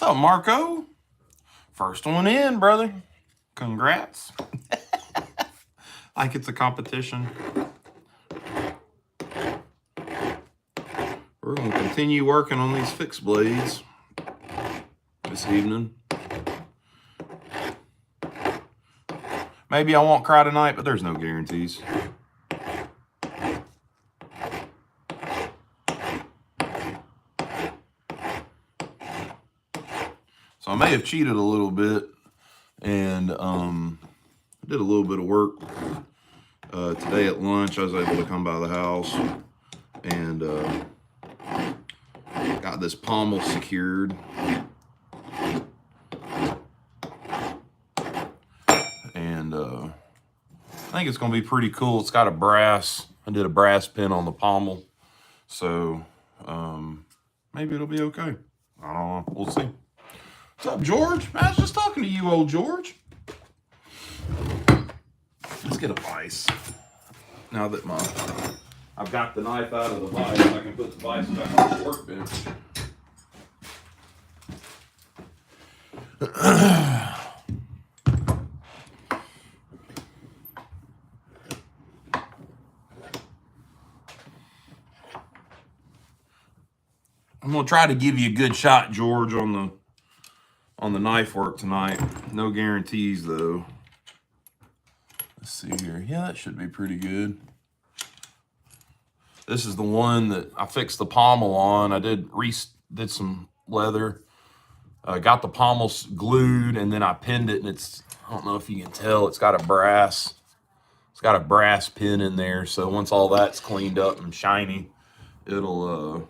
up, Marco? First one in, brother. Congrats. Like it's a competition. We're going to continue working on these fixed blades this evening. Maybe I won't cry tonight, but there's no guarantees. So I may have cheated a little bit and did a little bit of work. Today at lunch, I was able to come by the house and got this pommel secured. And I think it's going to be pretty cool. It's got I did a brass pin on the pommel. So maybe it'll be okay. I don't know. We'll see. What's up, George? I was just talking to you, old George. Let's get a vise. Now that I've got the knife out of the vise, I can put the vise back on the workbench. I'm gonna try to give you a good shot, George, on the knife work tonight. No guarantees though. Let's see here. Yeah, that should be pretty good. This is the one that I fixed the pommel on. I did some leather. Got the pommel glued and then I pinned it, and I don't know if you can tell, it's got a brass pin in there. So once all that's cleaned up and shiny, it'll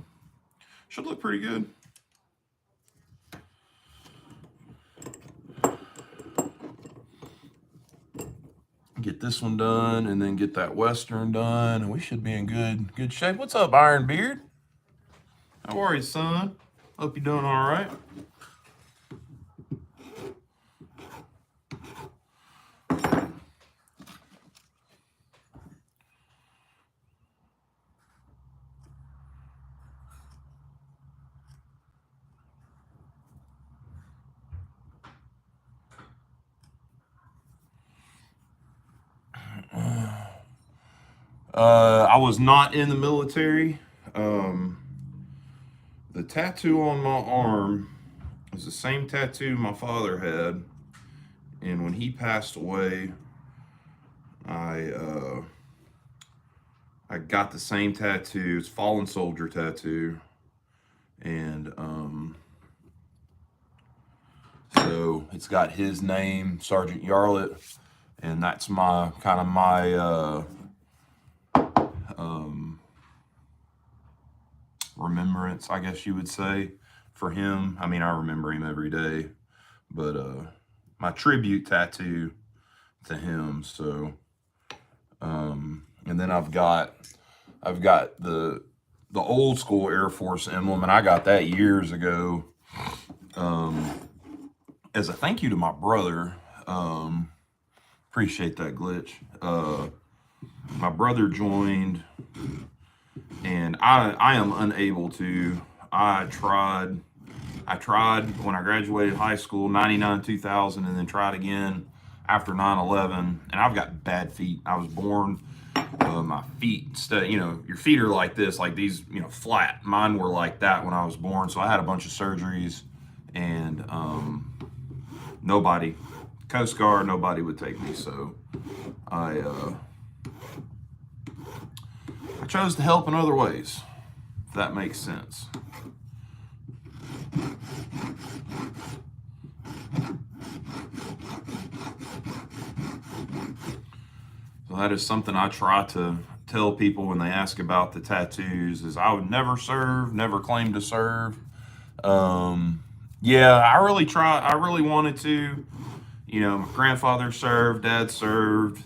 should look pretty good. Get this one done and then get that Western done, and we should be in good shape. What's up, Iron Beard? How are you, son? Hope you're doing all right. I was not in the military. The tattoo on my arm is the same tattoo my father had, and when he passed away, I got the same tattoo. It's fallen soldier tattoo, and so it's got his name, Sergeant Yarlett, and that's my remembrance, I guess you would say, for him. I mean, I remember him every day, but my tribute tattoo to him. So and then I've got the old school Air Force emblem, and I got that years ago as a thank you to my brother. Appreciate that, Glitch. My brother joined, and I am unable to. I tried when I graduated high school, 99, 2000, and then tried again after 9/11, and I've got bad feet. I was born, my feet, your feet are like this, like these, flat. Mine were like that when I was born, so I had a bunch of surgeries, and nobody, Coast Guard, nobody would take me, so I chose to help in other ways, if that makes sense. So that is something I try to tell people when they ask about the tattoos, is I would never serve, never claim to serve. Yeah, I really wanted to. My grandfather served, dad served.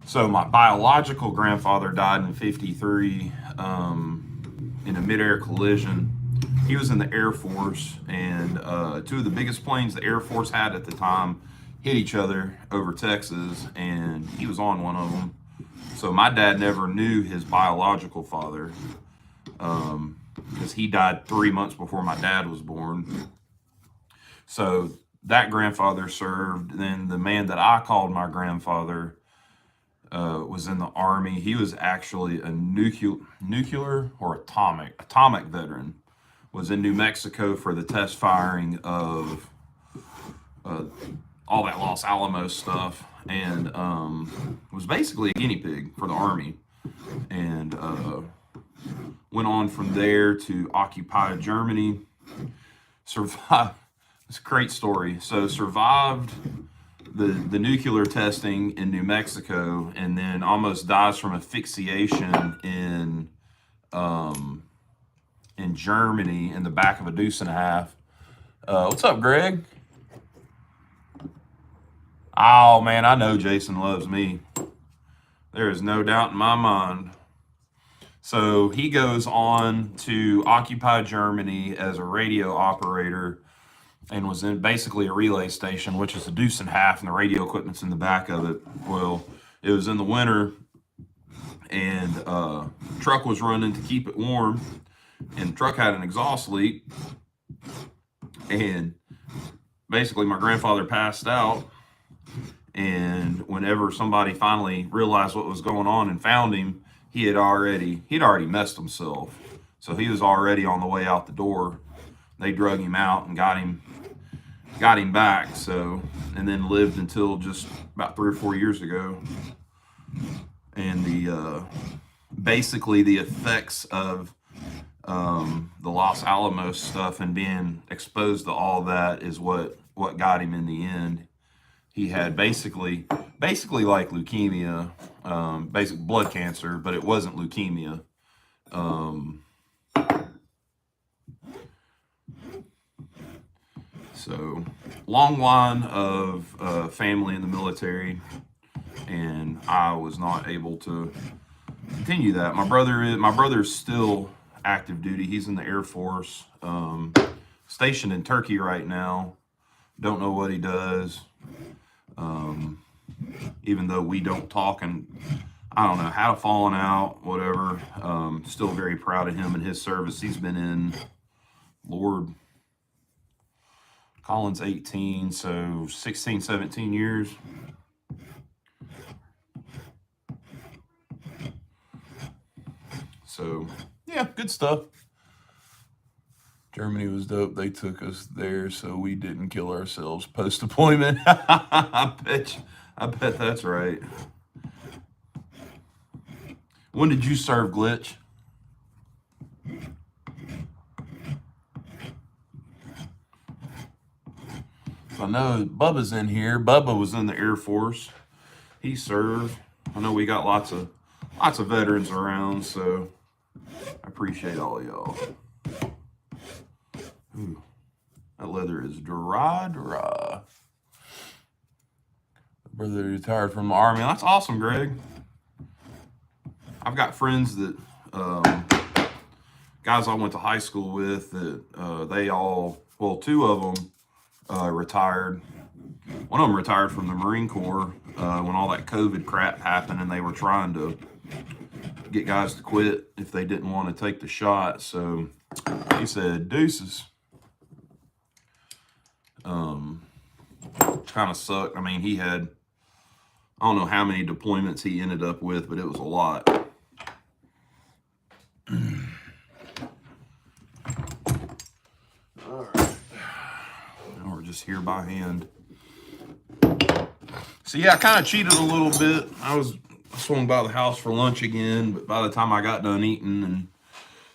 So my biological grandfather died in 53 in a mid-air collision. He was in the Air Force, and two of the biggest planes the Air Force had at the time hit each other over Texas, and he was on one of them. So my dad never knew his biological father because he died 3 months before my dad was born. So that grandfather served. Then the man that I called my grandfather was in the Army. He was actually a nuclear or atomic veteran. Was in New Mexico for the test firing of all that Los Alamos stuff, and was basically a guinea pig for the Army, and went on from there to occupy Germany. Survived. It's a great story. So survived the nuclear testing in New Mexico, and then almost dies from asphyxiation in Germany in the back of a deuce and a half. What's up, Greg? Oh man, I know Jason loves me. There is no doubt in my mind. So he goes on to occupy Germany as a radio operator, and was in basically a relay station, which is a deuce and a half, and the radio equipment's in the back of it. Well, it was in the winter, and truck was running to keep it warm, and the truck had an exhaust leak, and basically my grandfather passed out. And whenever somebody finally realized what was going on and found him, he'd already messed himself. So he was already on the way out the door. They drug him out and got him back. So, and then lived until just about 3 or 4 years ago. And the basically the effects of the Los Alamos stuff and being exposed to all that is what got him in the end. He had basically like leukemia, basic blood cancer, but it wasn't leukemia. So long line of family in the military, and I was not able to continue that. My brother's still active duty. He's in the Air Force, stationed in Turkey right now. Don't know what he does. Even though we don't talk, and I don't know, had a falling out, whatever. Still very proud of him and his service. He's been in, Lord, Colin's 18, so 16, 17 years. So, yeah, good stuff. Germany was dope. They took us there so we didn't kill ourselves post-deployment. I bet that's right. When did you serve, Glitch? So I know Bubba's in here. Bubba was in the Air Force. He served. I know we got lots of veterans around, so I appreciate all of y'all. Ooh, that leather is dry. Brother retired from the Army. That's awesome, Greg. I've got friends that, guys I went to high school with, that they all, well, 2 of them retired. One of them retired from the Marine Corps when all that COVID crap happened, and they were trying to get guys to quit if they didn't want to take the shot. So he said, deuces. Kind of sucked. I mean, he had, I don't know how many deployments he ended up with, but it was a lot. All right. Now we're just here by hand. So yeah, I kind of cheated a little bit. I swung by the house for lunch again, but by the time I got done eating and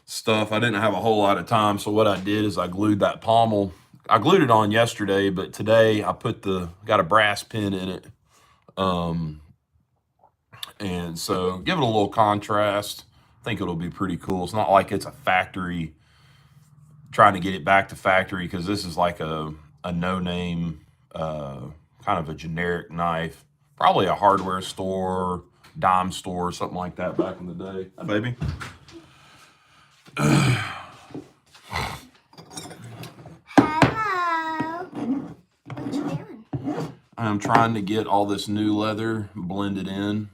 stuff, I didn't have a whole lot of time. So what I did is I glued that pommel. I glued it on yesterday, but today I got a brass pin in it. And so give it a little contrast. I think it'll be pretty cool. It's not like it's a factory, trying to get it back to factory, because this is like a no-name, kind of a generic knife. Probably a hardware store, dime store, something like that back in the day. Hi, baby. I'm trying to get all this new leather blended in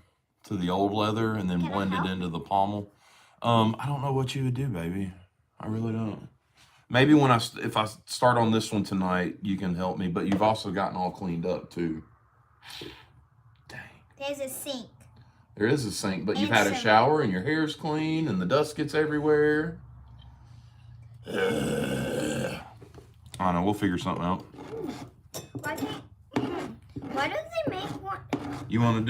to the old leather and then blend it into the pommel. I don't know what you would do, baby. I really don't. Maybe if I start on this one tonight, you can help me. But you've also gotten all cleaned up too. Dang. There's a sink. There is a sink, but you've had a shower and your hair's clean and the dust gets everywhere. I don't know. We'll figure something out. Why don't they make one? You want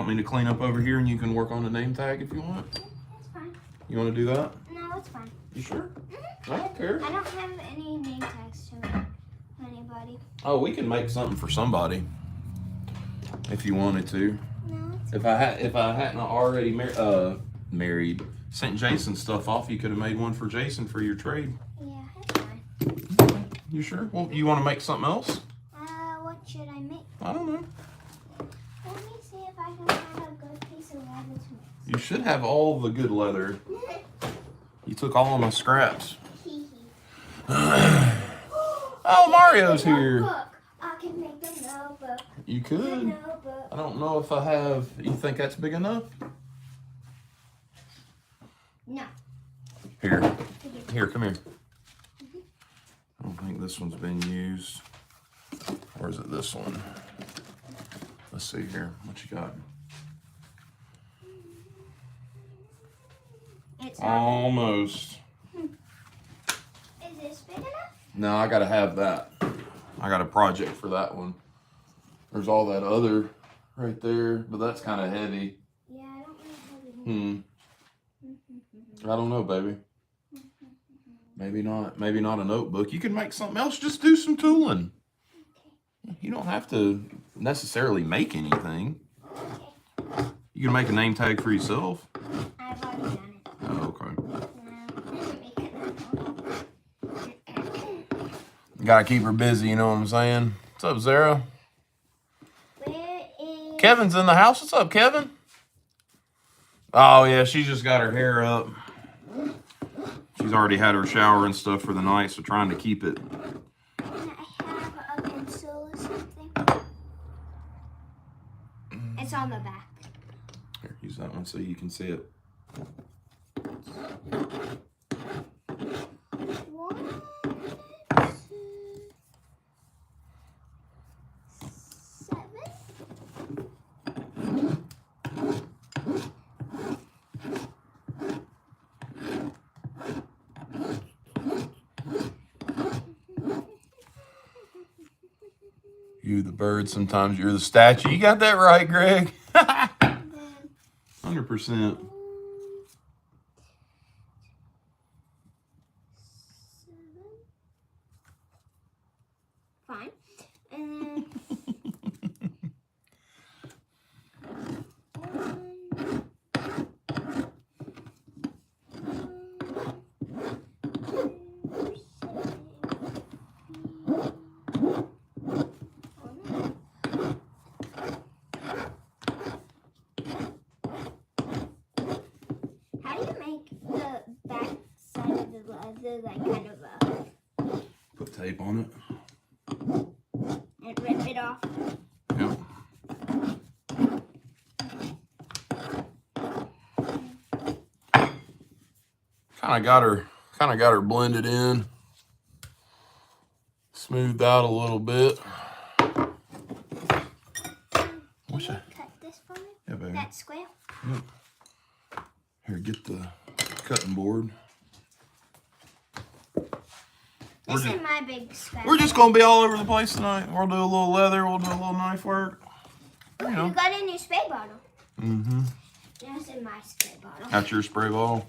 me to clean up over here and you can work on the name tag if you want? That's fine. You want to do that? No, it's fine. You sure? I don't care. I don't have any name tags to make anybody. Oh, we can make something for somebody if you wanted to. No. If I hadn't already married, sent Jason stuff off, you could have made one for Jason for your trade. Yeah, that's fine. You sure? Well, you want to make something else? What should I make? I don't know. Let me see if I can find a good piece of leather to mix. You should have all the good leather. You took all of my scraps. Oh, Mario's here. I can make a notebook. You could. I don't know if I have. You think that's big enough? No. Here, come here. I don't think this one's been used. Or is it this one? Let's see here. What you got? It's almost. Is this big enough? No, I gotta have that. I got a project for that one. There's all that other right there, but that's kind of heavy. Yeah, I don't really have it. I don't know, baby. Maybe not. Maybe not a notebook. You can make something else. Just do some tooling. Okay. You don't have to necessarily make anything. Okay. You can make a name tag for yourself. I've already done it. Oh, okay. You gotta keep her busy, you know what I'm saying? What's up, Zara? Where is... Kevin's in the house. What's up, Kevin? Oh, yeah, she just got her hair up. She's already had her shower and stuff for the night, so trying to keep it. Can I have a pencil or something? It's on the back. Here, use that one so you can see it. 1, 2, 7. You the bird, sometimes you're the statue. You got that right, Greg. 100%. Fine. And then... How do you make the back side of the leather like kind of a... Put tape on it. And rip it off? Yep. Kind of got her blended in. Smoothed out a little bit. Can you cut this for me? Yeah, baby. That square? Yep. Here, get the cutting board. This is my big square. We're just going to be all over the place tonight. We'll do a little leather. We'll do a little knife work. Ooh, you got a new spray bottle. Mm-hmm. That's in my spray bottle. That's your spray bottle.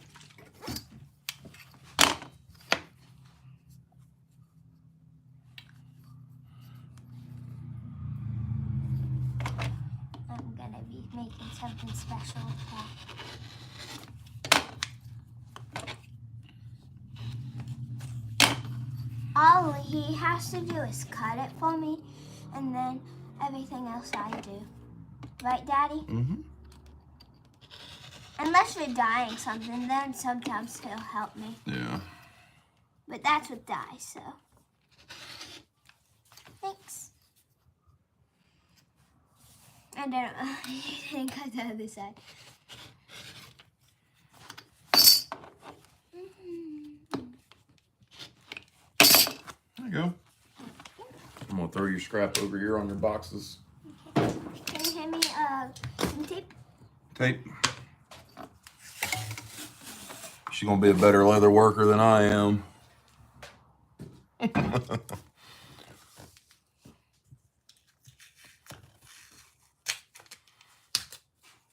I'm going to be making something special with that. All he has to do is cut it for me, and then everything else I do. Right, Daddy? Mm-hmm. Unless you're dyeing something, then sometimes he'll help me. Yeah. But that's with dye, so. Thanks. And I don't know. You didn't cut the other side. you go. I'm gonna throw your scrap over here on your boxes. Can you hand me some tape? Tape. She's gonna be a better leather worker than I am.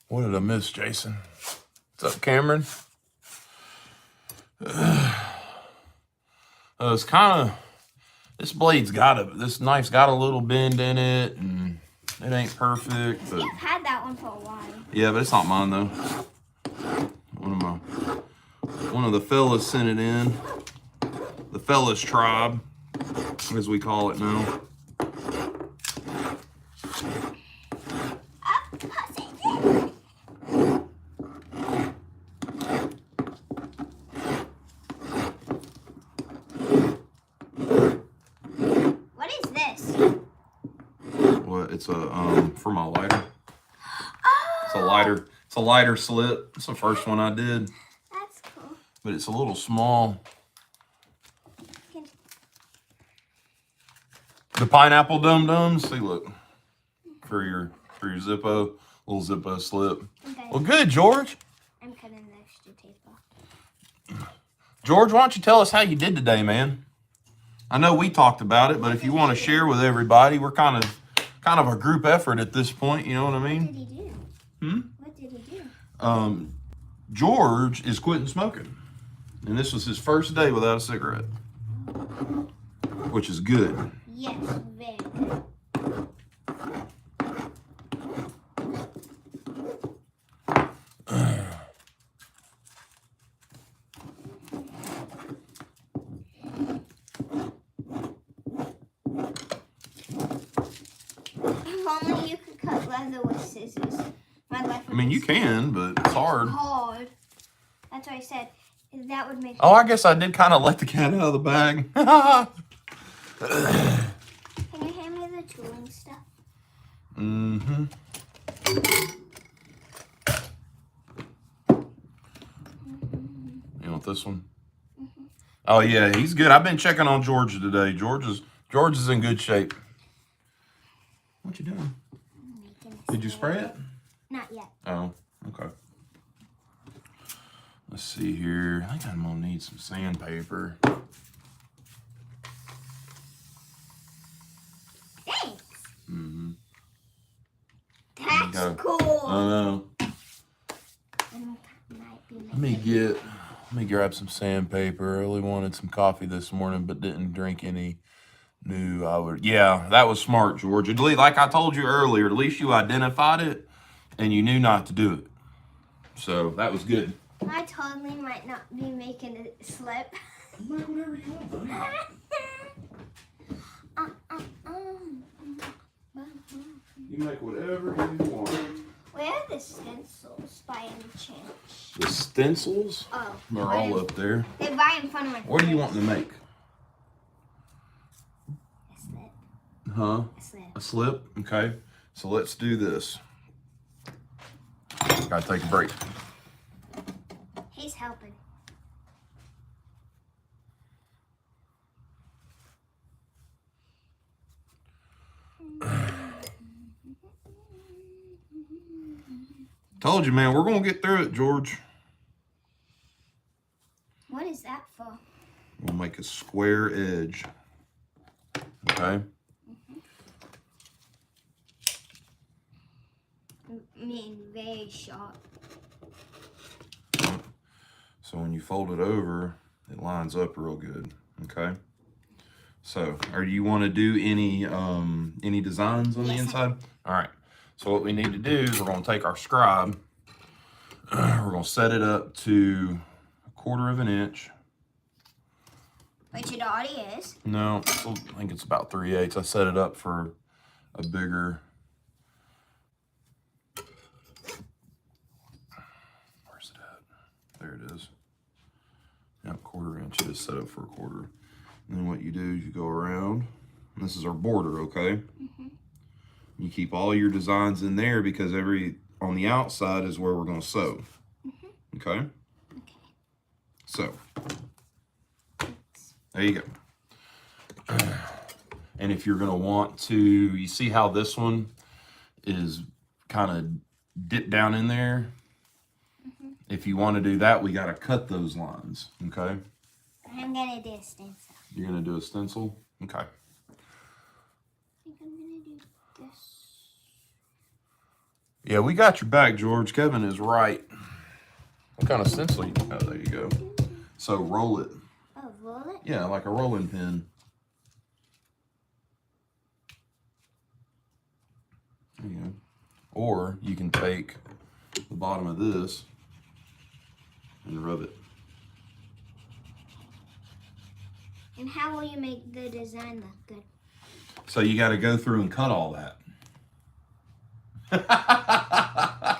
What did I miss, Jason? What's up, Cameron? It's kind of, this knife's got a little bend in it, and it ain't perfect. But You've had that one for a while. yeah, but it's not mine though. One of the fellas sent it in. The fellas tribe, as we call it now. What is this? What? It's a for my lighter. Oh! It's a lighter slip. It's the first one I did. That's cool. But it's a little small. The pineapple dum-dums. See, look. For your Zippo. Little Zippo slip. Okay. Well, good, George. I'm cutting the extra tape off. George, why don't you tell us how you did today, man? I know we talked about it, but if you want to share with everybody, we're kind of a group effort at this point. You know what I What did mean? he do? What did he do? George is quitting smoking, and this was his first day without a cigarette, which is good. Yes, very good. If only you could cut leather with scissors. My life would I mean, be you can, but it's hard. hard. That's what I said. That would make. Oh, I guess I did kind of let the cat out of the bag. Can you hand me the tooling stuff? Mm-hmm. You want this one? Oh yeah, he's good. I've been checking on George today. George is in good shape. What you doing? Did you spray it? Not yet. Oh, okay. Let's see here. I think I'm gonna need some sandpaper. Thanks. Mm-hmm. That's cool. I know. Let me grab some sandpaper. I really wanted some coffee this morning, but didn't drink any. Yeah, that was smart, George. At least, like I told you earlier, at least you identified it and you knew not to do it. So that was good. I totally might not be making it slip. Make whatever you want, You make whatever you want. Where are the stencils by any chance? The stencils? Oh. They're all up there. They're right in front of my face. What do you want to make? A slip. Huh? A slip. A slip? Okay. So let's do this. Gotta take a break. He's helping. Told you, man, we're gonna get through it, George. What is that for? We'll make a square edge. Okay. I mean, very sharp. So when you fold it over, it lines up real good. Okay. So, do you want to do any designs on the inside? All right. So what we need to do is we're going to take our scribe. We're going to set it up to 1/4 of an inch. Which it already is. No, I think it's about 3/8. I set it up for a bigger. Where's it at? There it is. Yep, 1/4 inch is set up for 1/4. And then what you do is you go around. And this is our border, okay? You keep all your designs in there because on the outside is where we're going to sew. Okay? So, there you go. And if you're going to want to, you see how this one is kind of dipped down in there? Mm-hmm. If you want to do that, we got to cut those lines, okay? I'm going to do a stencil. You're going to do a stencil? Okay. I think I'm going to do this. Yeah, we got your back, George. Kevin is right. What kind of stencil? Oh, there you go. So roll it. Oh, roll it? Yeah, like a rolling pin. There you go. Or you can take the bottom of this and rub it. And how will you make the design look good? So you got to go through and cut all that. What did I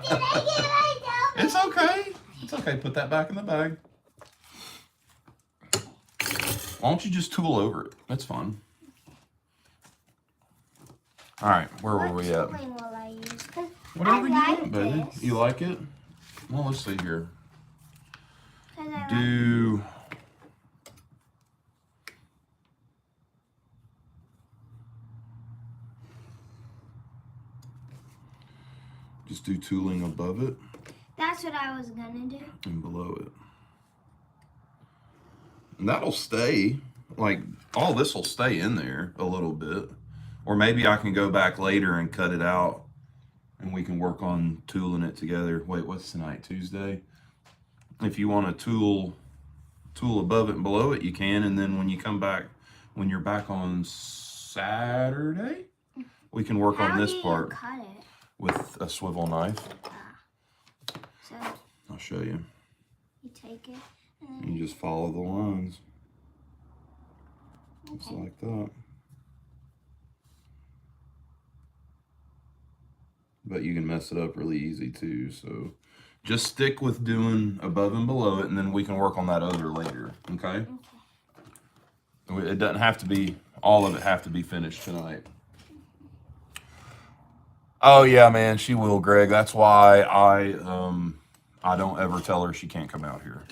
get right now? It's okay. It's okay. Put that back in the bag. Why don't you just tool over it? That's fun. All right, where were we at? What tooling will I use? 'Cause Whatever you I like want, baby. this. You like it? Well, let's see here. 'Cause I like Do just do tooling above it That's what I was gonna do. and below it. And that'll stay, like, all this will stay in there a little bit. Or maybe I can go back later and cut it out and we can work on tooling it together. Wait, what's tonight? Tuesday? If you want to tool above it and below it, you can. And then when you come back, when you're back on Saturday, we can work on this part How do you cut it? with a swivel knife. So I'll show you. you take it and then You just follow the lines. Just okay. like that. But you can mess it up really easy too. So just stick with doing above and below it, and then we can work on that other later. Okay? It doesn't have to be, all of it have to be finished tonight. Oh yeah, man, she will, Greg. That's why I don't ever tell her she can't come out here.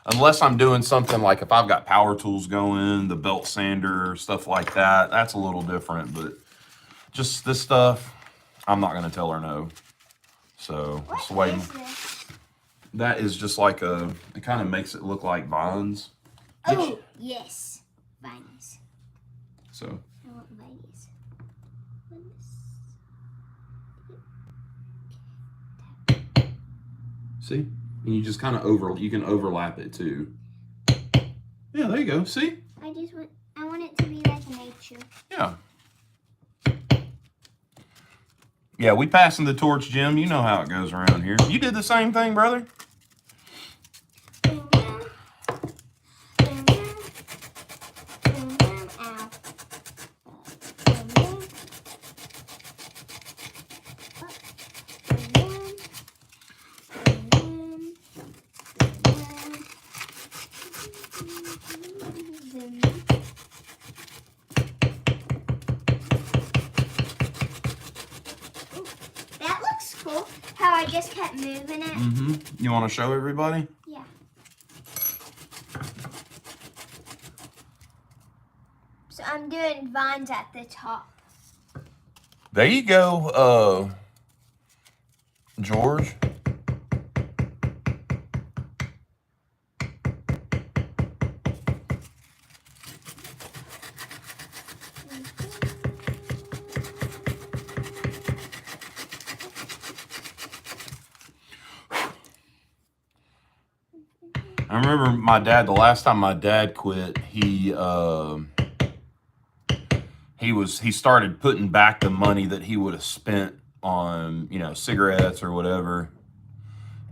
Unless I'm doing something like if I've got power tools going, the belt sander, stuff like that, that's a little different. But just this stuff, I'm not going to tell her no. So, What it's the way is this? that is just like it kind of makes it look like vines. Oh, yes. Vines. So, I want vines. see? And you just kind of you can overlap it too. Yeah, there you go. See? I want it to be like nature. Yeah. Yeah, we passing the torch, Jim. You know how it goes around here. You did the same thing, brother. That looks cool. How I just kept moving it. Mm-hmm. You want to show everybody? Yeah. So I'm doing vines at the top. There you go, George. I remember my dad, the last time my dad quit, he started putting back the money that he would have spent on, cigarettes or whatever.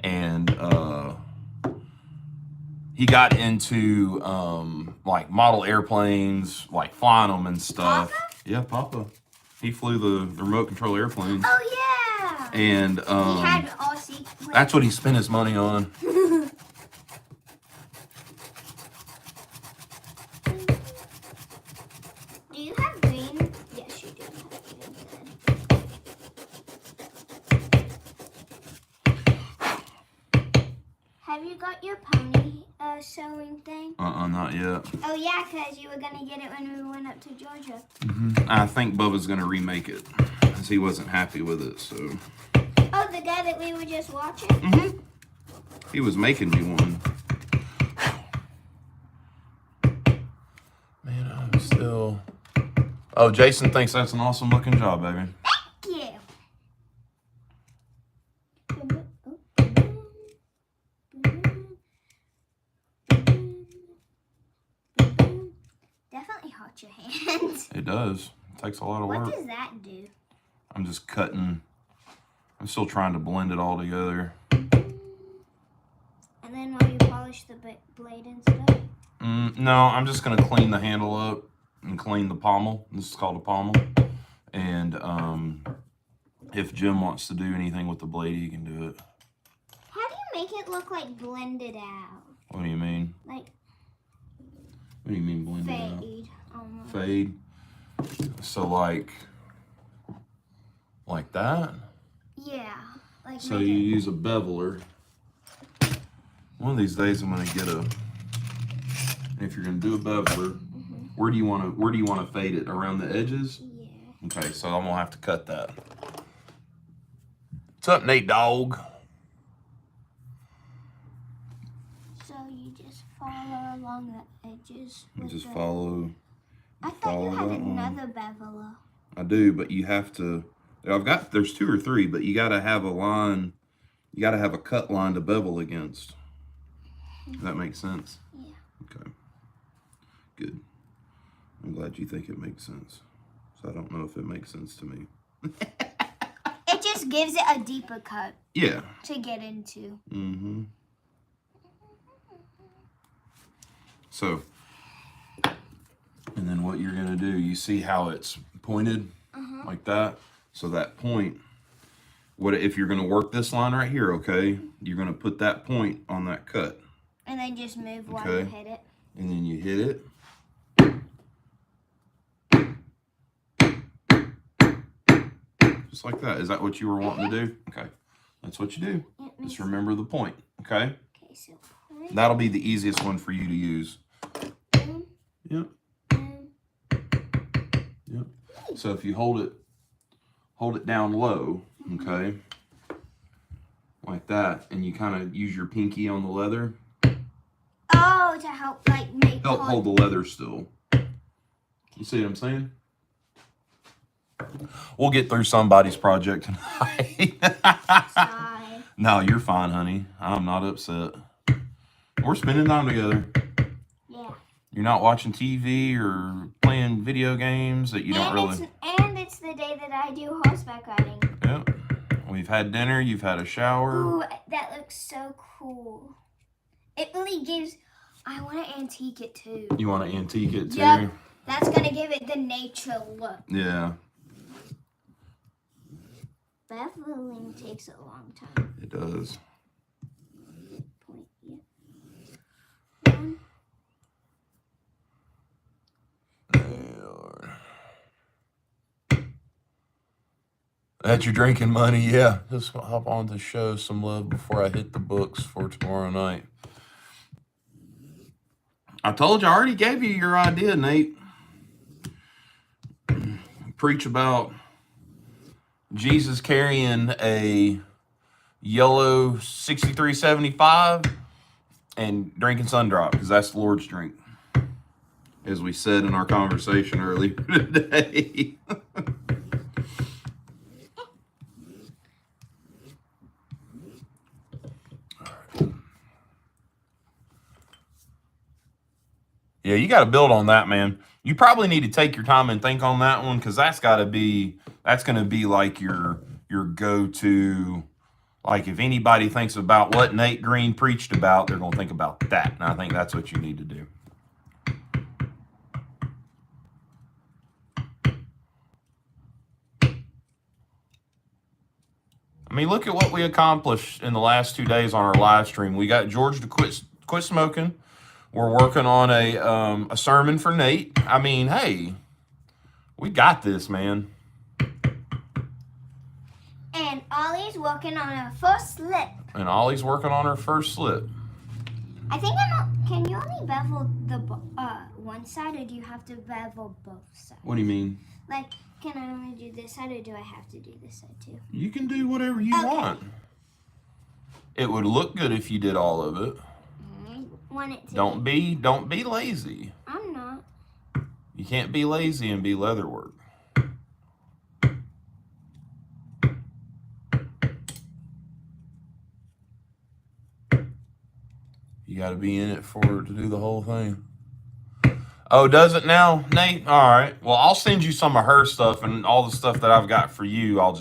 And he got into like model airplanes, like flying them and stuff. Papa? Yeah, Papa. He flew the remote control airplanes. Oh yeah. And He had all secret. that's what he spent his money on. Do you have green? Yes, you do have green. Have you got your pony sewing thing? Not yet. Oh yeah, because you were gonna get it when we went up to Georgia. I think Bubba's gonna remake it, because he wasn't happy with it, so. Oh, the guy that we were just watching? He was making me one. Man, I'm still... Oh, Jason thinks that's an awesome looking job, baby. Thank you. Definitely hurt your hands. It does. It takes a lot of work. What does that do? I'm just cutting. I'm still trying to blend it all together. And then while you polish the blade and stuff? No, I'm just going to clean the handle up and clean the pommel. This is called a pommel. And if Jim wants to do anything with the blade, he can do it. How do you make it look like blended out? What do you mean? Like What do you mean blended out? fade. Almost. Fade. So like that? Yeah. Like So you use a beveler. One of these days I'm gonna get a. If you're gonna do a beveler, where do you want to fade it? Around the edges? Yeah. Okay, so I'm gonna have to cut that. What's up, Nate Dog? So you just follow along the edges. You just follow. I thought follow you had that one. another beveler. I do, but you have to. There's 2 or 3, but you gotta have a line. You gotta have a cut line to bevel against. Does that make sense? Yeah. Okay. Good. I'm glad you think it makes sense. So I don't know if it makes sense to me. It just gives it a deeper cut. Yeah. To get into. Mm-hmm. So, and then what you're gonna do, you see how it's pointed like that? So that point, what if you're gonna work this line right here, okay? You're gonna put that point on that cut. And then just move while Okay. you hit it. And then you hit it. Just like that. Is that what you were wanting to do? Okay. That's what you do. Just remember the point, okay? Okay, so point. That'll be the easiest one for you to use. Yep. Yep. So if you hold it down low, okay? Like that, and you kind of use your pinky on the leather. Oh, to help like make Help hold the leather still. You see what I'm saying? We'll get through somebody's project tonight. Sorry. No, you're fine, honey. I'm not upset. We're spending time together. Yeah. You're not watching TV or playing video games that you don't really... And it's the day that I do horseback riding. Yep. We've had dinner. You've had a shower. Ooh, that looks so cool. It really gives... I want to antique it too. You want to antique it too? Yep. That's going to give it the nature look. Yeah. Beveling takes a long time. It does. Point, yeah. One. That's your drinking money, yeah. Just hop on to show some love before I hit the books for tomorrow night. I told you, I already gave you your idea, Nate. Preach about Jesus carrying a yellow 6375 and drinking Sundrop, because that's the Lord's drink, as we said in our conversation earlier today. Yeah, you got to build on that, man. You probably need to take your time and think on that one, because that's going to be like your go-to. Like if anybody thinks about what Nate Green preached about, they're going to think about that. And I think that's what you need to do. I mean, look at what we accomplished in the last 2 days on our live stream. We got George to quit smoking. We're working on a sermon for Nate. I mean, hey, we got this, man. And Ollie's working on her first slip. And Ollie's working on her first slip. I think I'm not. Can you only bevel the one side, or do you have to bevel both sides? What do you mean? Like, can I only do this side, or do I have to do this side too? You can do whatever you want. It would look good if you did all of it. Want it to Don't be lazy. I'm not. You can't be lazy and be leatherwork. You got to be in it to do the whole thing. Oh, does it now, Nate? All right. Well, I'll send you some of her stuff, and all the stuff that I've got for you, I'll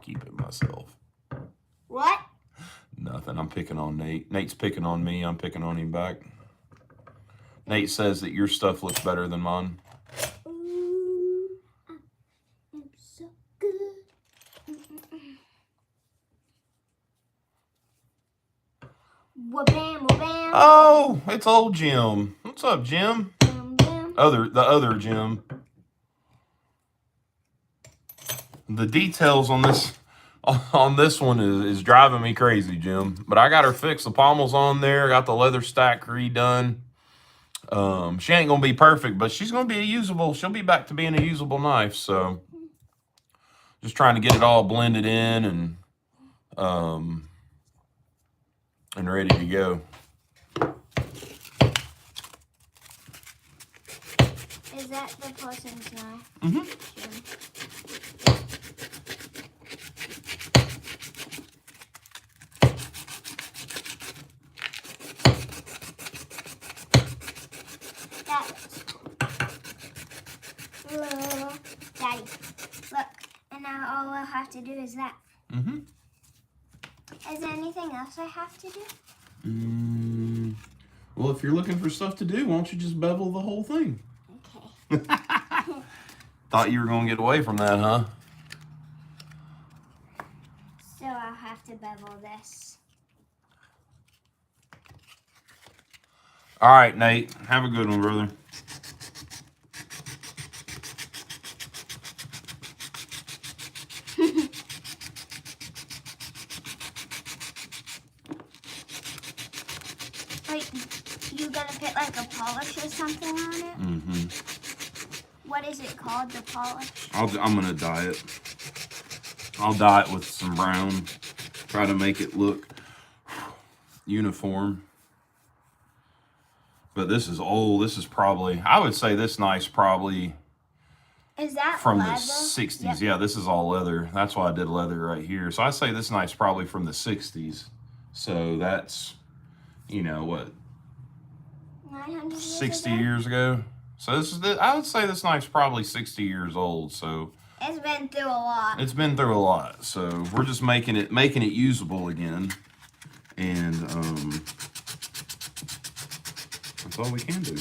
keep it myself. What? Nothing. I'm picking on Nate. Nate's picking on me. I'm picking on him back. Nate says that your stuff looks better than mine. Ooh, I'm so good. Wha-bam, wha-bam. Oh, it's old Jim. What's up, Jim? Bam, bam. The other Jim. The details on this one is driving me crazy, Jim. But I got her fixed. The pommel's on there. Got the leather stack redone. She ain't gonna be perfect, but she's gonna be usable. She'll be back to being a usable knife. So, just trying to get it all blended in and ready to go. Is that the person's knife? Mm-hmm. That looks cool. Ooh, Daddy, look. And now all we'll have to do is that. Mm-hmm. Is there anything else I have to do? Well, if you're looking for stuff to do, why don't you just bevel the whole thing? Okay. Thought you were going to get away from that, huh? So I'll have to bevel this. All right, Nate. Have a good one, brother. Wait, you gonna put like a polish or something on it? Mm-hmm. What is it called, the polish? I'm going to dye it. I'll dye it with some brown. Try to make it look uniform. But this is old. This is probably, I would say this knife's probably Is that from leather? the 60s. Yep. Yeah, this is all leather. That's why I did leather right here. So I say this knife's probably from the 60s. So that's, you know, what, 900 years 60 ago? years ago? So this is I would say this knife's probably 60 years old. So It's been through a lot. it's been through a lot. So we're just making it usable again. And that's all we can do.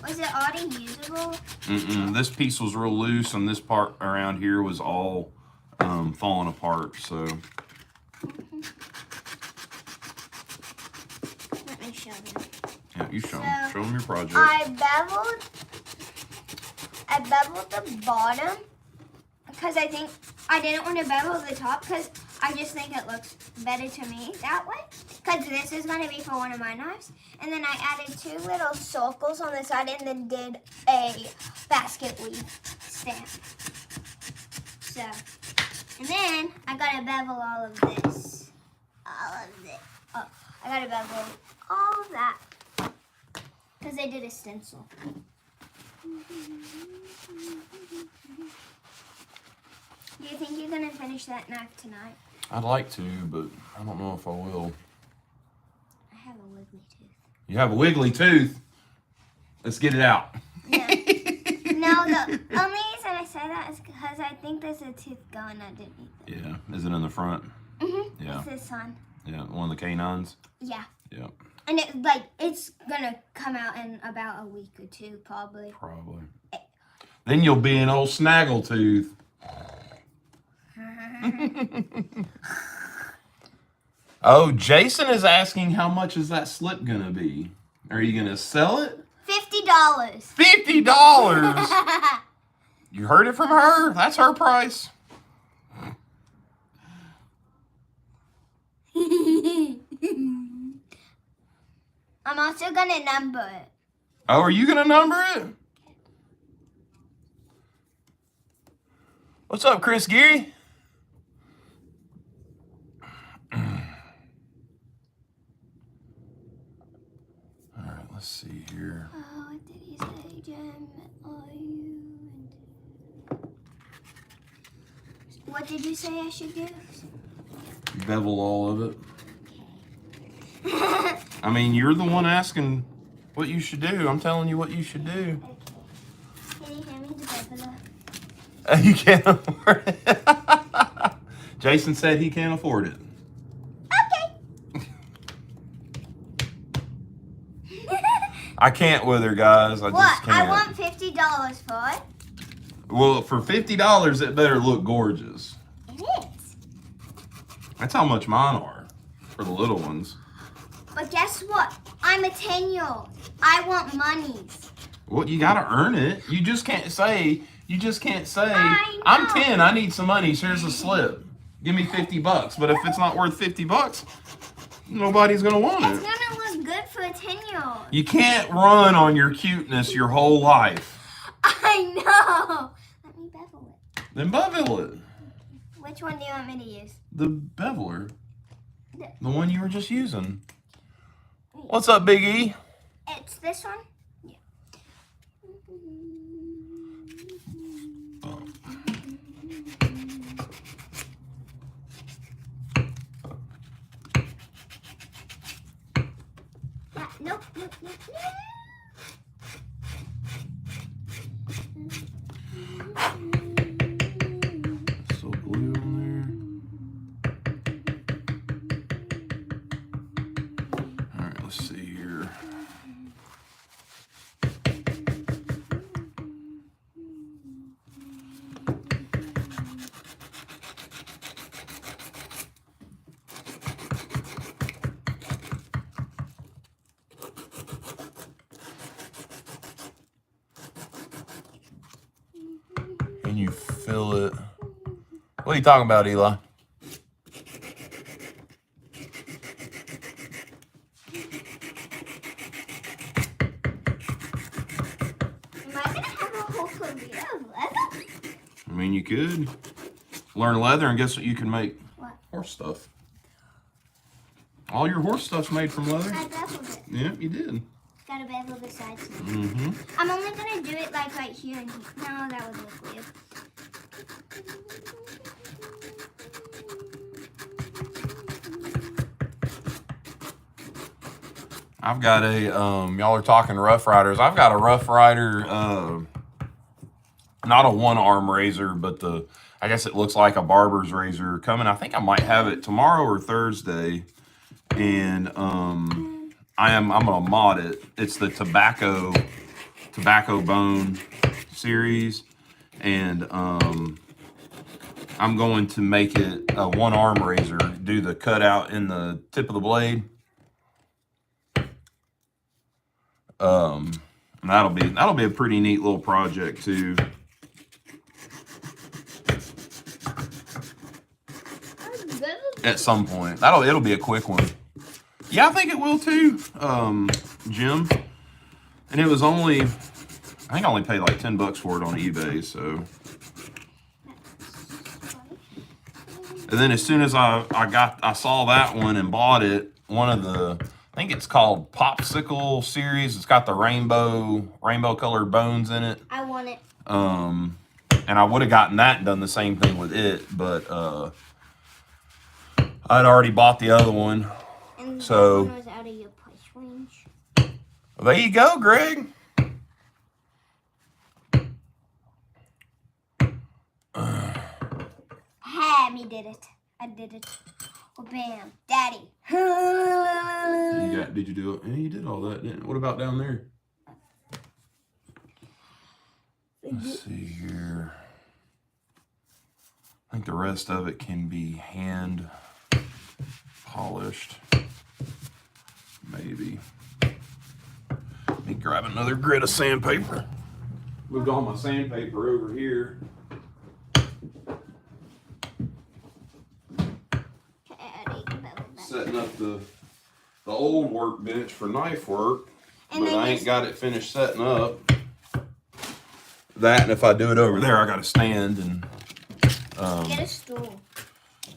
Was it already usable? This piece was real loose, and this part around here was all falling apart. So Let me show them. yeah, you show So, them. Show them your project. I beveled the bottom because I think I didn't want to bevel the top because I just think it looks better to me that way. Because this is going to be for one of my knives. And then I added 2 little circles on the side and then did a basket weave stamp. So, and then I got to bevel all of this. All of it. Oh, I got to bevel all of that. Because I did a stencil. Do you think you're going to finish that knife tonight? I'd like to, but I don't know if I will. I have a wiggly tooth. You have a wiggly tooth. Let's get it out. No, no, the only reason I say that is because I think there's a tooth going underneath it. Yeah. Is it in the front? Mm-hmm. Yeah. It's this one. Yeah. One of the canines. Yeah. Yeah. And it's gonna come out in about a week or 2, probably. Probably. Then you'll be an old snaggletooth. Oh, Jason is asking how much is that slip gonna be? Are you gonna sell it? $50. $50. You heard it from her. That's her price. I'm also gonna number it. Oh, are you gonna number it? What's up, Chris Geary? All right, let's see here. Oh, what did he say, Jim? Are you? What did you say I should do? Bevel all of it. I mean, you're the one asking what you should do. I'm telling you what you should do. Okay. Can you hand me the beveler? You can't afford it. Jason said he can't afford it. Okay. I can't with her, guys. I What? just can't. I want $50 for it. Well, for $50, it better look gorgeous. It is. That's how much mine are for the little ones. But guess what? I'm a 10-year-old. I want monies. Well, you gotta earn it. You just can't say. I know. I'm 10. I need some money. Here's a slip. Give me $50. But if it's not worth $50, nobody's gonna want It's it. gonna look good for a 10-year-old. You can't run on your cuteness your whole life. I know. Let me bevel it. Then bevel it. Which one do you want me to use? The beveler. The one you were just using. What's up, Big E? It's this one? Yeah. Nope. So glue on there. All right, let's see here. And you fill it. What are you talking about, Eli? Am I gonna have a whole career of leather? I mean, you could learn leather, and guess what? You can make What? horse stuff. All your horse stuff's made from leather. I beveled it. Yeah, you did. Gotta bevel the sides. Mm-hmm. I'm only gonna do it like right here and here. No, that would look weird. I've got a y'all are talking Rough Riders. I've got a Rough Rider, not a one-arm razor, but I guess it looks like a barber's razor coming. I think I might have it tomorrow or Thursday, and I'm gonna mod it. It's the tobacco bone series, and I'm going to make it a one-arm razor. Do the cutout in the tip of the blade. And that'll be a pretty neat little project too. At some point, it'll be a quick one. Yeah, I think it will too, Jim. And it was only, I think I only paid like $10 for it on eBay. So, and then as soon as I saw that one and bought it, one of the, I think it's called Popsicle series. It's got the rainbow colored bones in it. I want it. And I would have gotten that and done the same thing with it, but I'd already bought the other one. And So that one was out of your price range. Well, there you go, Greg. Hammy did it. I did it. Oh, bam. Daddy. Did you do it? Yeah, you did all that, didn't you? What about down there? Let's see here. I think the rest of it can be hand polished. Maybe. Let me grab another grit of sandpaper. Moved all my sandpaper over here. Setting up the the old workbench for knife work, And but then I ain't got it finished setting up. That, and if I do it over there, I got to stand and. Get a stool.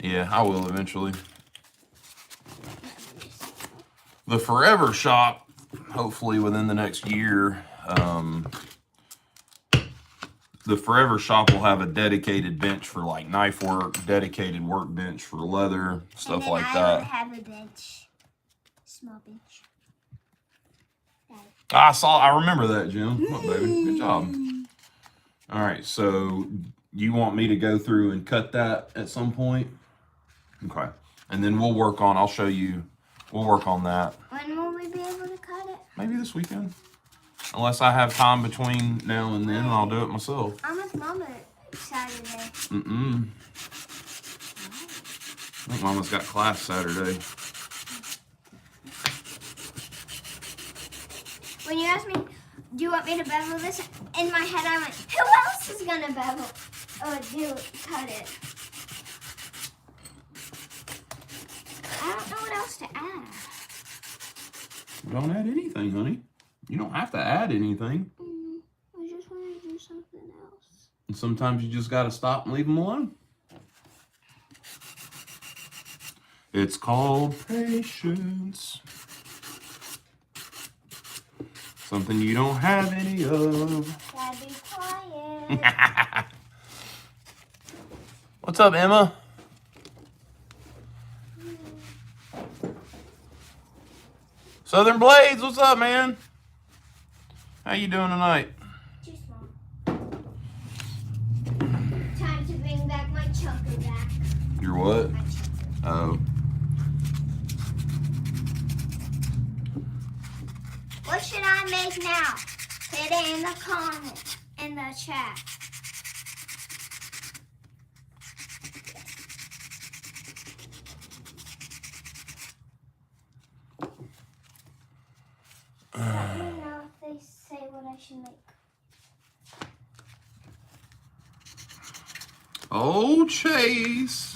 Yeah, I will eventually. The Forever Shop, hopefully within the next year, the Forever Shop will have a dedicated bench for like knife work, dedicated workbench for leather, stuff like I that. will have a bench. Small bench. I remember that, Jim. What, baby? Good job. All right, so you want me to go through and cut that at some point? Okay. And then I'll show you, we'll work on that. When will we be able to cut it? Maybe this weekend. Unless I have time between now and then, and I'll do it myself. I'm with Mama Saturday. I think Mama's got class Saturday. When you asked me, do you want me to bevel this? In my head, I went, who else is going to bevel? Or cut it? I don't know what else to add. Don't add anything, honey. You don't have to add anything. I just want to do something else. And sometimes you just got to stop and leave them alone. It's called patience. Something you don't have any of. Gotta be quiet. What's up, Emma? Southern Blades, what's up, man? How you doing tonight? Too small. Time to bring back my choker back. Your what? My choker. Oh. What should I make now? Put it in the comment, in the chat. Let me know if they say what I should make. Oh, Chase.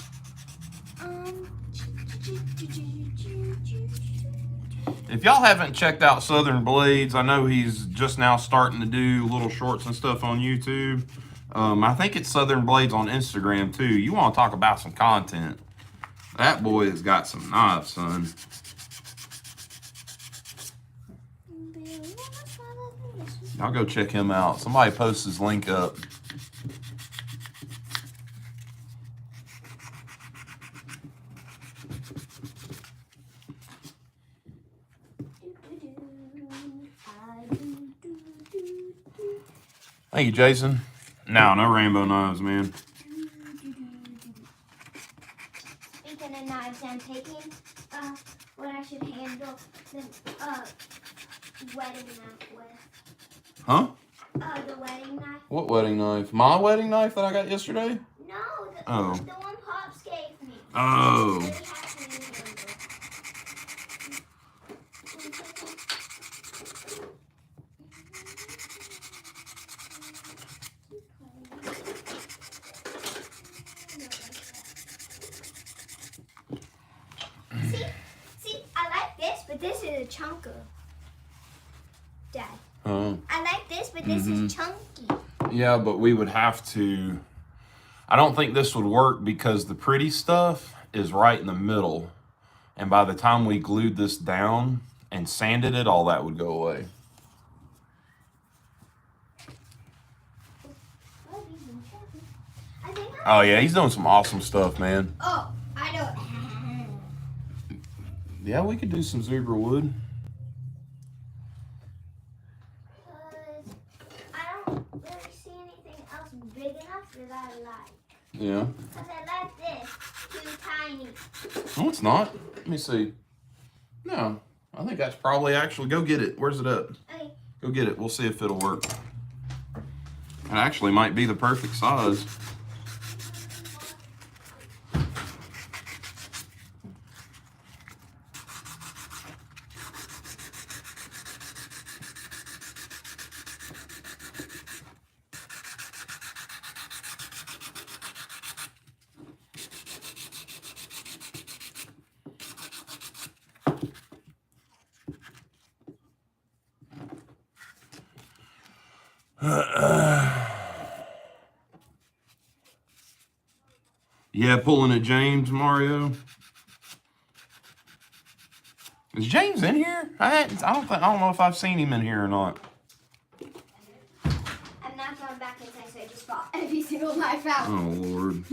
If y'all haven't checked out Southern Blades, I know he's just now starting to do little shorts and stuff on YouTube. I think it's Southern Blades on Instagram too. You want to talk about some content. That boy has got some knives, son. I'll go check him out. Somebody post his link up. Thank you, Jason. No rainbow knives, man. Speaking of knives, I'm taking what I should handle the wedding knife with. Huh? The wedding knife. What wedding knife? My wedding knife that I got yesterday? No, the one Pops gave me. Oh. Really has to be handled. See, I like this, but this is a chunker. Dad. I like this, but this is chunky. Yeah, but we would have to. I don't think this would work because the pretty stuff is right in the middle. And by the time we glued this down and sanded it, all that would go away. Oh, yeah, he's doing some awesome stuff, man. Oh, I don't. Yeah, we could do some zebra wood. I don't really see anything else big enough that I like. Yeah. Because I like this. Too tiny. No, it's not. Let me see. No, I think that's probably actually. Go get it. Where's it at? Okay. Go get it. We'll see if it'll work. It actually might be the perfect size. Yeah, pulling a James, Mario. Is James in here? I don't know if I've seen him in here or not. I'm not going back inside, so I just bought every single knife out. Oh Lord.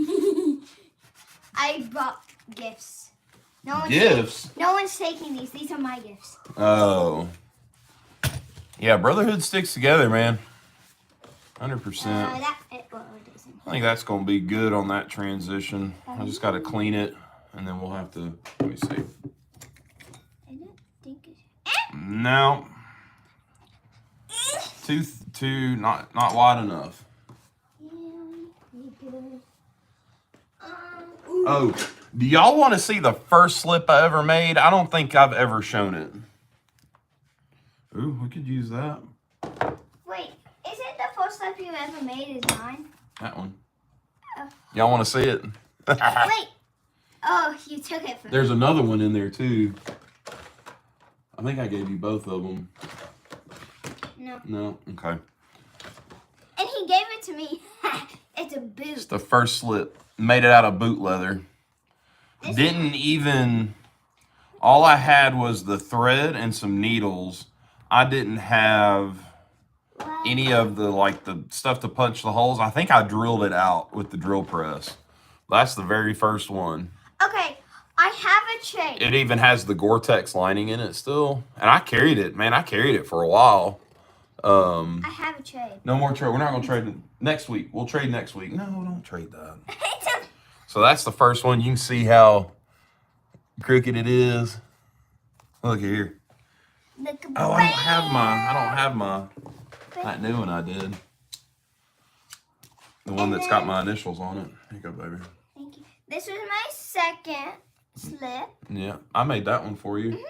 I bought gifts. Gifts? No one's taking these. These are my gifts. Oh. Yeah, brotherhood sticks together, man. 100%. I think that's going to be good on that transition. I just got to clean it, and then we'll have to, let me see. I don't think it's... No. Too, not wide enough. Oh, do y'all want to see the first slip I ever made? I don't think I've ever shown it. Ooh, we could use that. Wait, is it the first slip you ever made is mine? That one. Oh. Y'all want to see it? Wait. Oh, you took it from me. There's another one in there, too. I think I gave you both of them. No. No? Okay. And he gave it to me. It's a boot. It's the first slip. Made it out of boot leather. Didn't even... All I had was the thread and some needles. I didn't have any of the, like, the stuff to punch the holes. I think I drilled it out with the drill press. That's the very first one. Okay, I have a tray. It even has the Gore-Tex lining in it still. And I carried it, man. I carried it for a while. I have a trade. No more trade. We're not going to trade next week. We'll trade next week. No, don't trade that. So that's the first one. You can see how crooked it is. Look here. Oh, I don't have my, that new one I did. The one that's got my initials on it. Here you go, baby. Thank you. This was my second slip. Yeah, I made that one for you. Mm-hmm.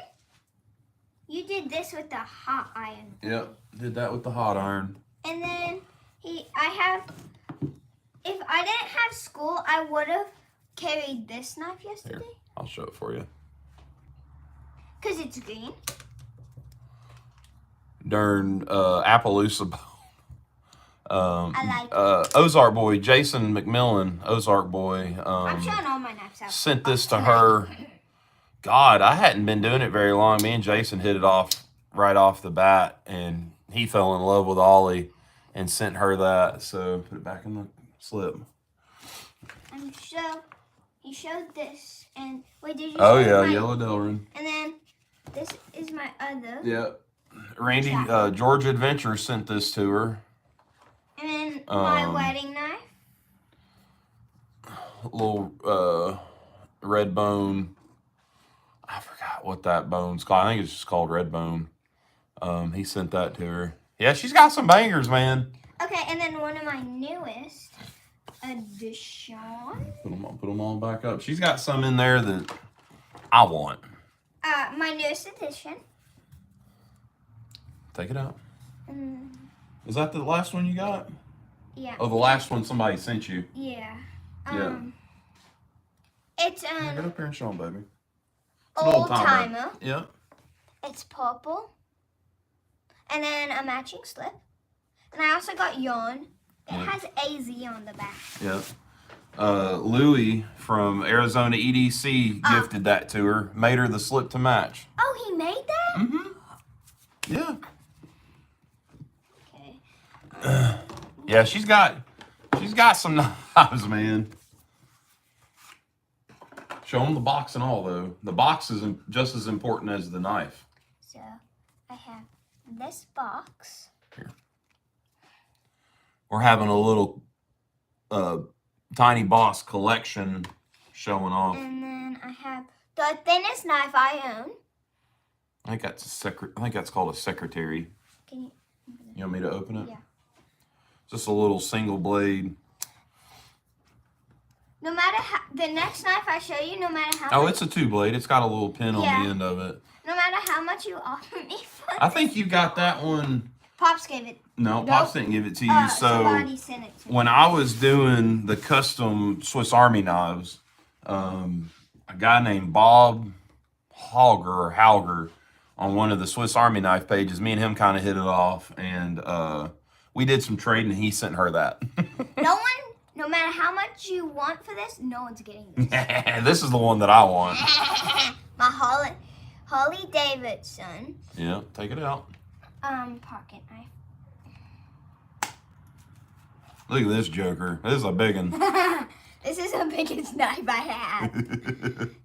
You did this with the hot iron. Yep, did that with the hot iron. And then if I didn't have school, I would have carried this knife yesterday. Here, I'll show it for you. Because it's green. Darn Appaloosa. I like it. Ozark boy, Jason McMillan, Ozark boy. I'm showing all my knives out. Sent this to her. God, I hadn't been doing it very long. Me and Jason hit it off right off the bat, and he fell in love with Ollie and sent her that. So put it back in the slip. And so he showed this, and wait, did you? Oh show yeah, my, Yellow Delrin. And then this is my other. Yeah, Randy Georgia Adventure sent this to her. And then my wedding knife. Little red bone. I forgot what that bone's called. I think it's just called red bone. He sent that to her. Yeah, she's got some bangers, man. Okay, and then one of my newest, a Deshaun. Put them all back up. She's got some in there that I want. My newest edition. Take it out. Is that the last one you got? Yeah. Oh, the last one somebody sent you. Yeah. Yeah. It's Get up here and show them, baby. old timer. Yeah. It's purple. And then a matching slip. And I also got yarn. It has AZ on the back. Yeah. Louie from Arizona EDC gifted that to her. Made her the slip to match. Oh, he made that? Mm-hmm. Yeah. Okay. Yeah, she's got some knives, man. Show them the box and all, though. The box is just as important as the knife. So, I have this box. Here. We're having a little Tiny Boss collection showing off. And then I have the thinnest knife I own. I think that's called a secretary. Can You want me to open it? Yeah. Just a little single blade. No matter how, the next knife I show you, no matter how Oh, much, it's a 2-blade. It's got a little pin on the end of it. no matter how much you offer me for I think you got that one. Pops gave it. No, Nope. Pops didn't give it to you. So somebody sent it to me. when I was doing the custom Swiss Army knives, a guy named Bob Hauger on one of the Swiss Army knife pages, me and him kind of hit it off. And We did some trading, and he sent her that. No matter how much you want for this, no one's getting this. This is the one that I want. My Holly Davidson. Yeah, take it out. Pocket knife. Look at this joker. This is a big one. This is the biggest knife I have.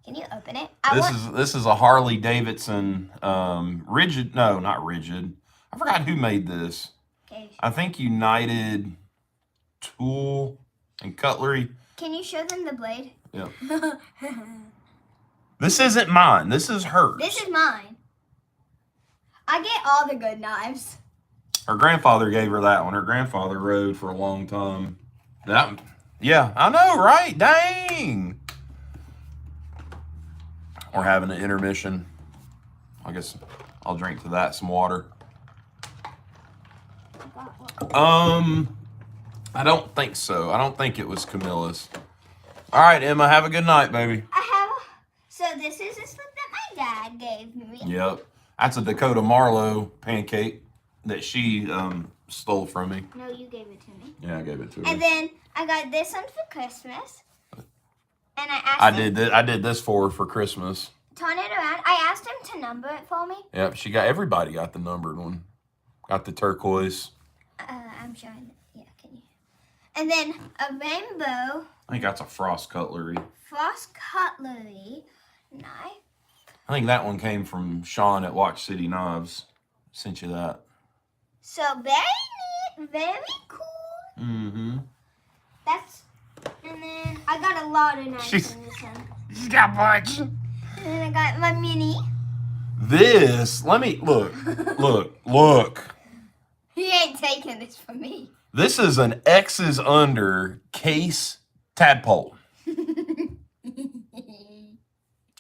Can you open it? This is a Harley Davidson rigid. No, not rigid. I forgot who made this. Okay. I think United Tool and Cutlery. Can you show them the blade? Yeah. This isn't mine. This is hers. This is mine. I get all the good knives. Her grandfather gave her that one. Her grandfather rode for a long time. Yeah, I know, right? Dang. We're having an intermission. I guess I'll drink to that some water. I don't think so. I don't think it was Camilla's. All right, Emma, have a good night, baby. So this is a slip that my dad gave me. Yep. That's a Dakota Marlowe pancake that she stole from me. No, you gave it to me. Yeah, I gave it to her. And then I got this one for Christmas. And I did this for her for Christmas. Turn it around. I asked him to number it for me. Yep, everybody got the numbered one. Got the turquoise. I'm showing. Yeah, can you? And then a rainbow. I think that's a Frost Cutlery. Frost Cutlery knife. I think that one came from Sean at Watch City Knives. Sent you that. So very neat, very cool. Mm-hmm. And then I got a lot of knives in this one. She's got much. And then I got my mini. Let me look. He ain't taking this from me. This is an X's under case tadpole.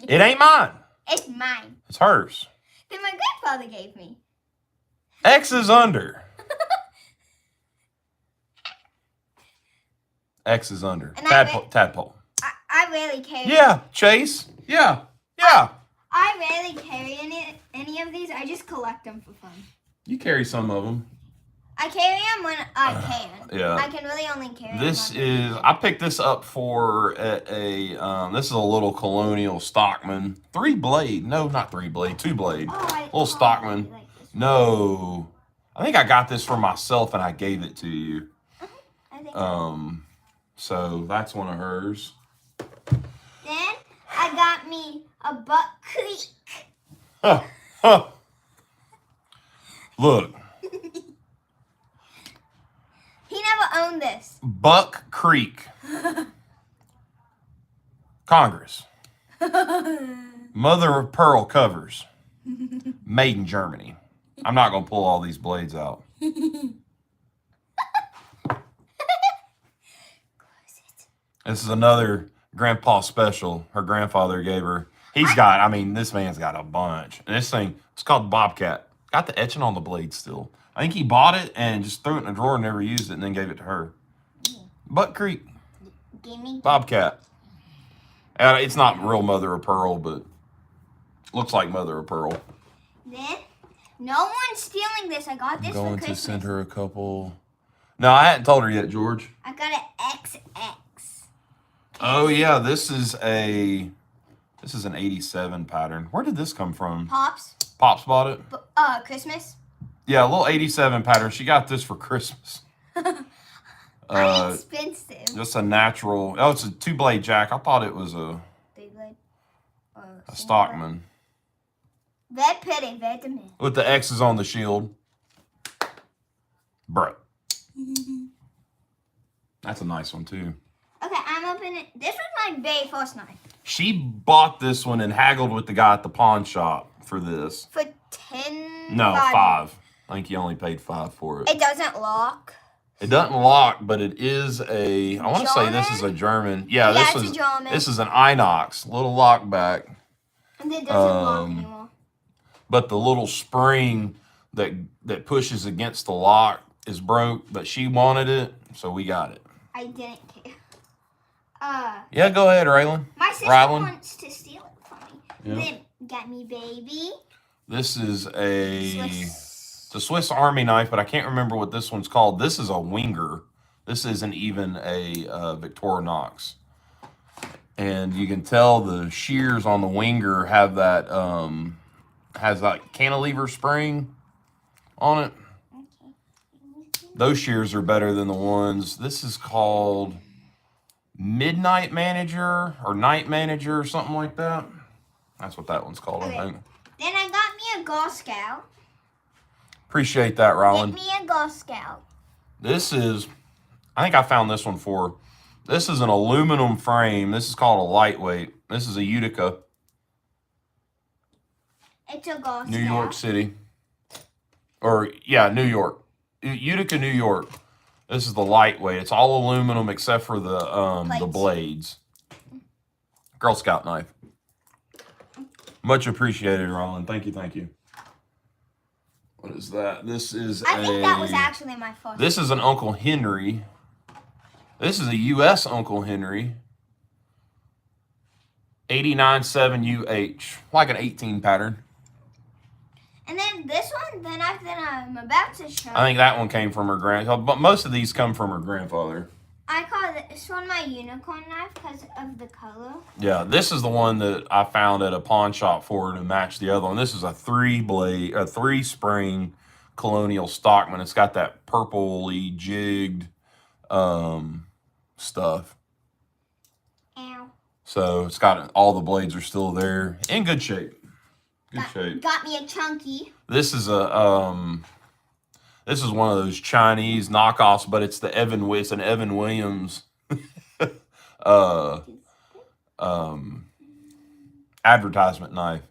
It ain't mine. It's mine. It's hers. That my grandfather gave me. X's under. X is under. Tadpole. I rarely carry. Yeah, Chase. Yeah. I rarely carry any of these. I just collect them for fun. You carry some of them. I carry them when I can. Yeah. I can really only carry I picked this up for this is a little Colonial Stockman. 3-blade. No, not 3-blade. 2-blade. Little Stockman. Like no. I think I got this for myself and I gave it to you. I think so that's one of hers. Then I got me a Buck Creek. Look. He never owned this. Buck Creek. Congress. Mother of Pearl covers. Made in Germany. I'm not going to pull all these blades out. This is another grandpa special her grandfather gave her. This man's got a bunch. And this thing, it's called Bobcat. Got the etching on the blade still. I think he bought it and just threw it in a drawer and never used it and then gave it to her. Buck Creek. Gimme. Bobcat. It's not real mother of pearl, but looks like mother of pearl. Then, no one's stealing this. I got this for Christmas. To send her a couple. No, I hadn't told her yet, George. I got an XX. Oh yeah, this is an 87 pattern. Where did this come from? Pops bought it. Christmas. Yeah, a little 87 pattern. She got this for Christmas. Expensive. Just a natural. Oh, it's a 2-blade jack. I thought it was a 3-blade. a Stockman. Very pretty, very demanding. With the X's on the shield. Bro. That's a nice one too. Okay, I'm opening. This was my very first knife. She bought this one and haggled with the guy at the pawn shop for this. For 10. No, 5. I think he only paid 5 for it. It doesn't lock. It doesn't lock, but it is I want to say this is a German. Yeah, it's a German. This is an Inox, little lock back. And it doesn't lock anymore. But the little spring that pushes against the lock is broke, but she wanted it, so we got it. I didn't care. Yeah, go ahead, Raylan. My sister wants to steal it from me. Yeah. Then got me baby. This is a It's a Swiss Army knife, but I can't remember what this one's called. This is a Winger. This isn't even a Victorinox. And you can tell the shears on the Winger have that, has that cantilever spring on it. Those shears are better than the ones. This is called Midnight Manager or Night Manager or something like that. That's what that one's called, Okay. I think. Then I got me a Girl Scout. Appreciate that, Roland. Get me a Girl Scout. This is, I think I found this one for, this is an aluminum frame. This is called a lightweight. This is a Utica, It's a Girl Scout. New York City. Or, yeah, New York. Utica, New York. This is the lightweight. It's all aluminum except for the blades. Girl Scout knife. Much appreciated, Roland. Thank you, thank you. What is that? This is I think that was actually my first. This is an Uncle Henry. This is a U.S. Uncle Henry. 89.7 UH. Like an 18 pattern. And then this one, the knife that I'm about to show. I think that one came from her grandfather. But most of these come from her grandfather. I call this one my unicorn knife because of the color. Yeah, this is the one that I found at a pawn shop for her to match the other one. This is a 3-spring Colonial Stockman. It's got that purpley jigged stuff. Ow. So it's got all the blades are still there in good shape. Good shape. Got me a chunky. This is a this is one of those Chinese knockoffs, but it's the it's an Evan Williams advertisement knife.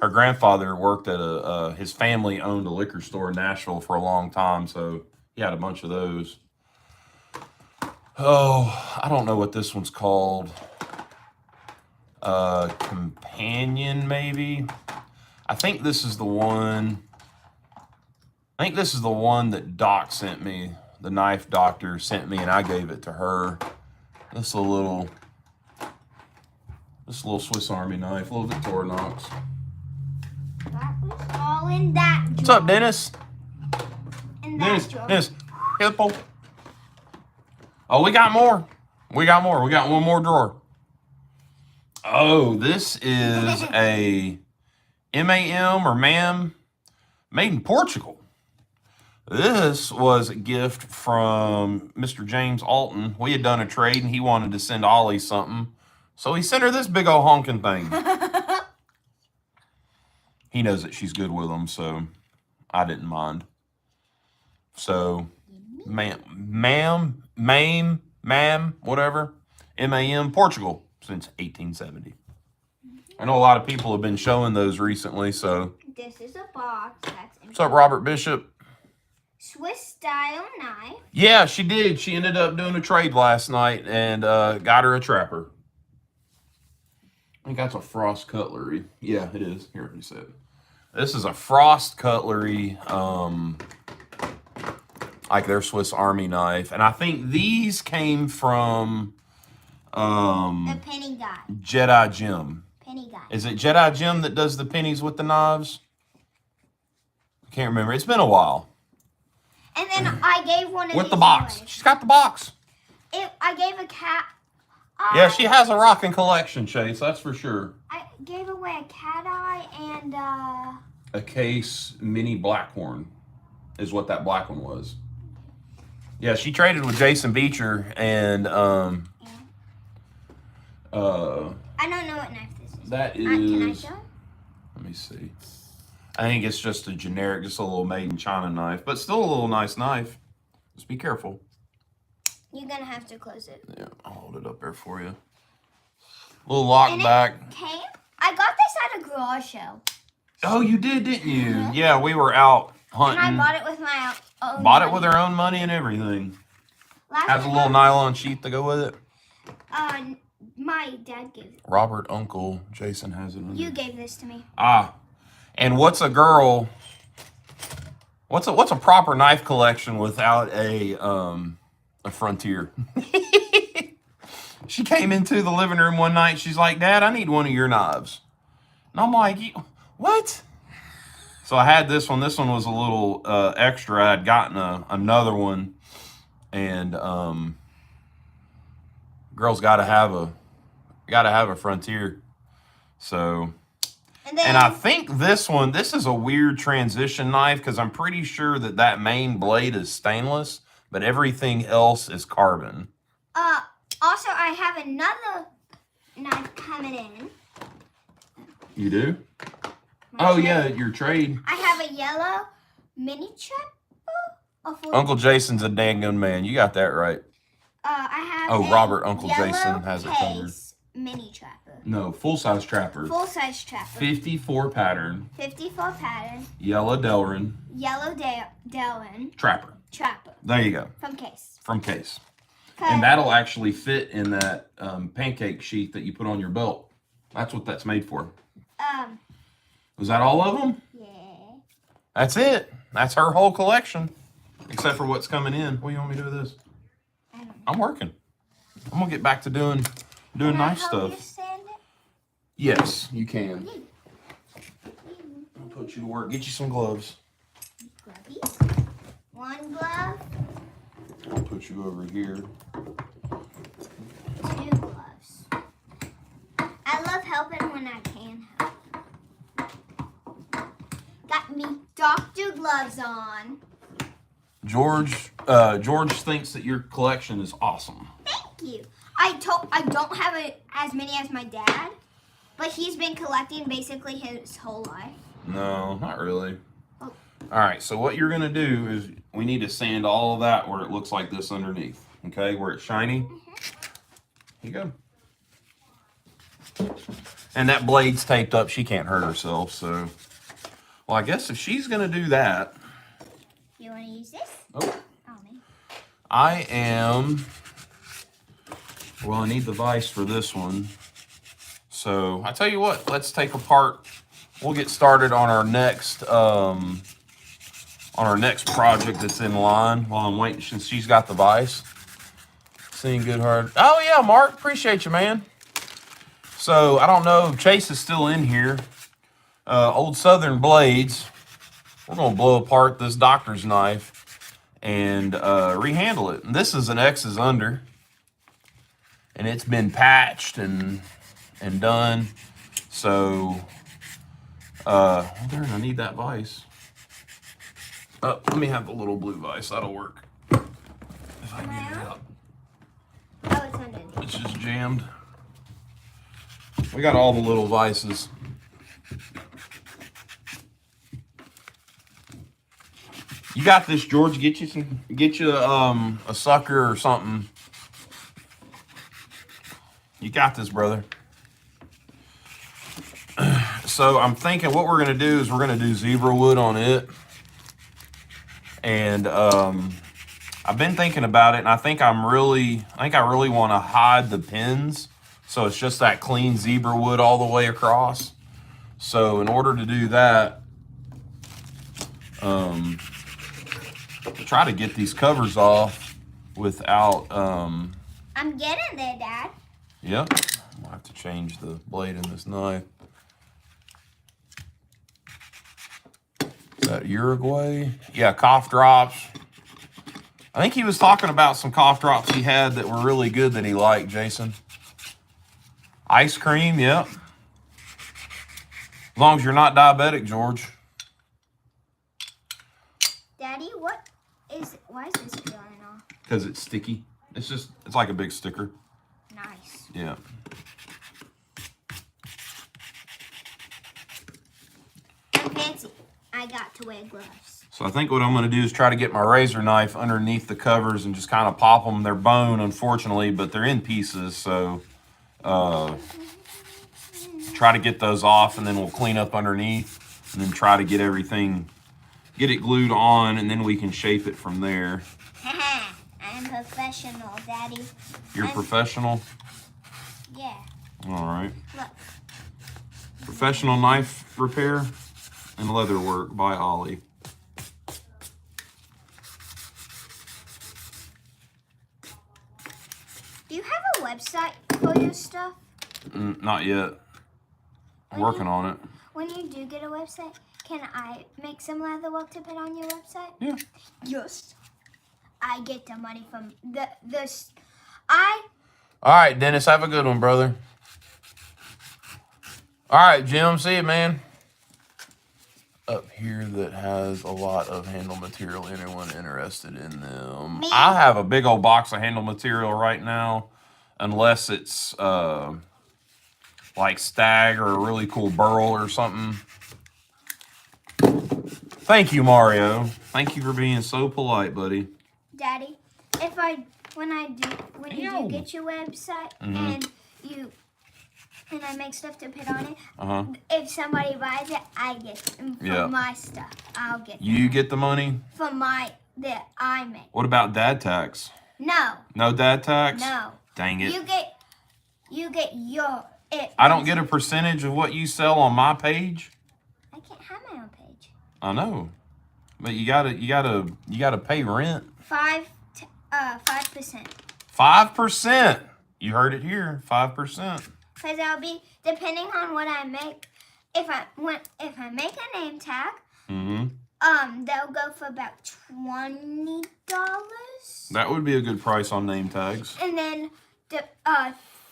Her grandfather worked at his family owned a liquor store in Nashville for a long time, so he had a bunch of those. Oh, I don't know what this one's called. Companion, maybe. I think this is the one. I think this is the one that Doc sent me. The knife doctor sent me, and I gave it to her. This is a little Swiss Army knife, a little Victorinox. That was all in that drawer. What's up, Dennis? In that drawer. Dennis, Hippo. Oh, we got more. We got more. We got one more drawer. Oh, this is a MAM or MAM made in Portugal. This was a gift from Mr. James Alton. We had done a trade and he wanted to send Ollie something. So he sent her this big old honking thing. He knows that she's good with them, so I didn't mind. So, MAM, whatever. MAM, Portugal, since 1870. I know a lot of people have been showing those recently, so. This is a box. That's empty. What's up, Robert Bishop? Swiss style knife. Yeah, she did. She ended up doing a trade last night and got her a trapper. I think that's a Frost Cutlery. Yeah, it is. Here, let me see it. This is a Frost Cutlery, like their Swiss Army knife. And I think these came from The penny guy. Jedi Jim. Penny guy. Is it Jedi Jim that does the pennies with the knives? I can't remember. It's been a while. And then I gave one of With these the box. away. She's got the box. I gave a cat. Yeah, she has a rocking collection, Chase. That's for sure. I gave away a cat eye and A case mini Blackhorn is what that black one was. Yeah, she traded with Jason Beecher and I don't know what knife this is. that Can I is, show? let me see. I think it's just a generic, just a little made in China knife, but still a little nice knife. Just be careful. You're gonna have to close it. Yeah, I'll hold it up there for you. Little lock And back. I got this at a garage sale. Oh, you did, didn't you? Yeah, we were out hunting. And I bought it with my own Bought it money. with our own money and everything. Last Has a time little nylon sheath to go with it. my dad gave it. Robert, Uncle, Jason has it. You gave this to me. Ah, and what's a girl? What's a proper knife collection without a Frontier? She came into the living room one night. She's like, "Dad, I need one of your knives." And I'm like, "What?" So I had this one. This one was a little extra. I had gotten another one, and girls got to have a Frontier. So, and I think this one, this is a weird transition knife because I'm pretty sure that main blade is stainless, but everything else is carbon. Also, I have another knife coming in. You do? Oh, yeah, your trade. I have a yellow mini trapper. Uncle Jason's a dang good man. You got that right. I have Robert, Uncle Jason has it covered. Mini trapper. No, full-size trapper. Full-size trapper. 54 pattern. 54 pattern. Yellow Delrin. Yellow Delrin. Trapper. Trapper. There you go. From case. And that'll actually fit in that pancake sheath that you put on your belt. That's what that's made for. Was that all of them? Yeah. That's it. That's her whole collection. Except for what's coming in. What do you want me to do with this? I don't know. I'm working. I'm going to get back to doing knife stuff. You sand it? Yes, you can. I'll put you to work. Get you some gloves. Glovies. One glove. I'll put you over here. 2 gloves. I love helping when I can help. Got me doctor gloves on. George thinks that your collection is awesome. Thank you. I don't have as many as my dad, but he's been collecting basically his whole life. No, not really. Oh. All right, so what you're going to do is we need to sand all of that where it looks like this underneath, okay, where it's shiny. Here you go. And that blade's taped up. She can't hurt herself, so. Well, I guess if she's going to do that. You want to use this? Oh. Me. I am. Well, I need the vise for this one. So I tell you what, let's take apart. We'll get started on our next project that's in line while I'm waiting since she's got the vise. Seeing good hard. Oh yeah, Mark, appreciate you, man. So I don't know if Chase is still in here. Old Southern Blades. We're gonna blow apart this doctor's knife and rehandle it. And this is an X's under. And it's been patched and done. So, darn, I need that vise. Let me have the little blue vise. That'll work. If I can get it out. Oh, it's underneath. It's just jammed. We got all the little vices. You got this, George. Get you a sucker or something. You got this, brother. So I'm thinking what we're gonna do is we're gonna do zebra wood on it. And I've been thinking about it, and I think I really want to hide the pins, so it's just that clean zebra wood all the way across. So in order to do that, try to get these covers off without. I'm getting there, Dad. Yep. I'll have to change the blade in this knife. Is that Uruguay? Yeah, cough drops. I think he was talking about some cough drops he had that were really good that he liked, Jason. Ice cream, yep. As long as you're not diabetic, George. Daddy, why is this peeling off? Because it's sticky. It's like a big sticker. Nice. Yeah. I'm fancy. I got to wear gloves. So I think what I'm going to do is try to get my razor knife underneath the covers and just kind of pop them. They're bone, unfortunately, but they're in pieces. So try to get those off, and then we'll clean up underneath, and then try to get it glued on, and then we can shape it from there. I'm professional, Daddy. You're professional? Yeah. All right. Look. Professional Knife Repair and Leather Work by Ollie. Do you have a website for your stuff? Not yet. I'm working on it. When you do get a website, can I make some leather work to put on your website? Yeah. Yes. I get the money from the All right, Dennis, have a good one, brother. All right, Jim, see you, man. Up here that has a lot of handle material. Anyone interested in them? I have a big old box of handle material right now, unless it's like stag or a really cool burl or something. Thank you, Mario. Thank you for being so polite, buddy. Daddy, when you do get your website and I make stuff to put on it, if somebody buys it, I get for my stuff. I'll get. You get the money for that I make. What about dad tax? No. No dad tax? No. Dang it. You get your it. I don't get a percentage of what you sell on my page. I can't have my own page. I know, but you gotta pay rent. 5%. 5%. You heard it here. 5%. Because I'll be depending on what I make. If I make a name tag, they'll go for about $20. That would be a good price on name tags. And then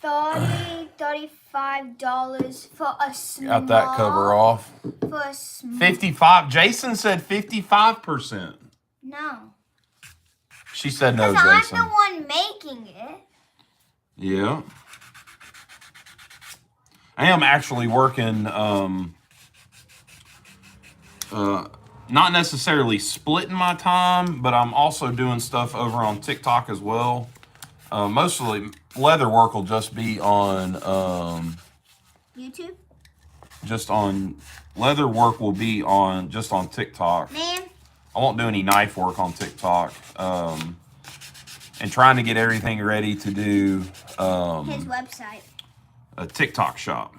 $35 for a small. Got that cover off. For a small. 55. Jason said 55%. No. She said no, Because Jason. I'm the one making it. Yeah. I am actually working, not necessarily splitting my time, but I'm also doing stuff over on TikTok as well. Mostly leather work will just be on YouTube? Leather work will be on just on TikTok. Man. I won't do any knife work on TikTok. And trying to get everything ready to do His website. A TikTok shop.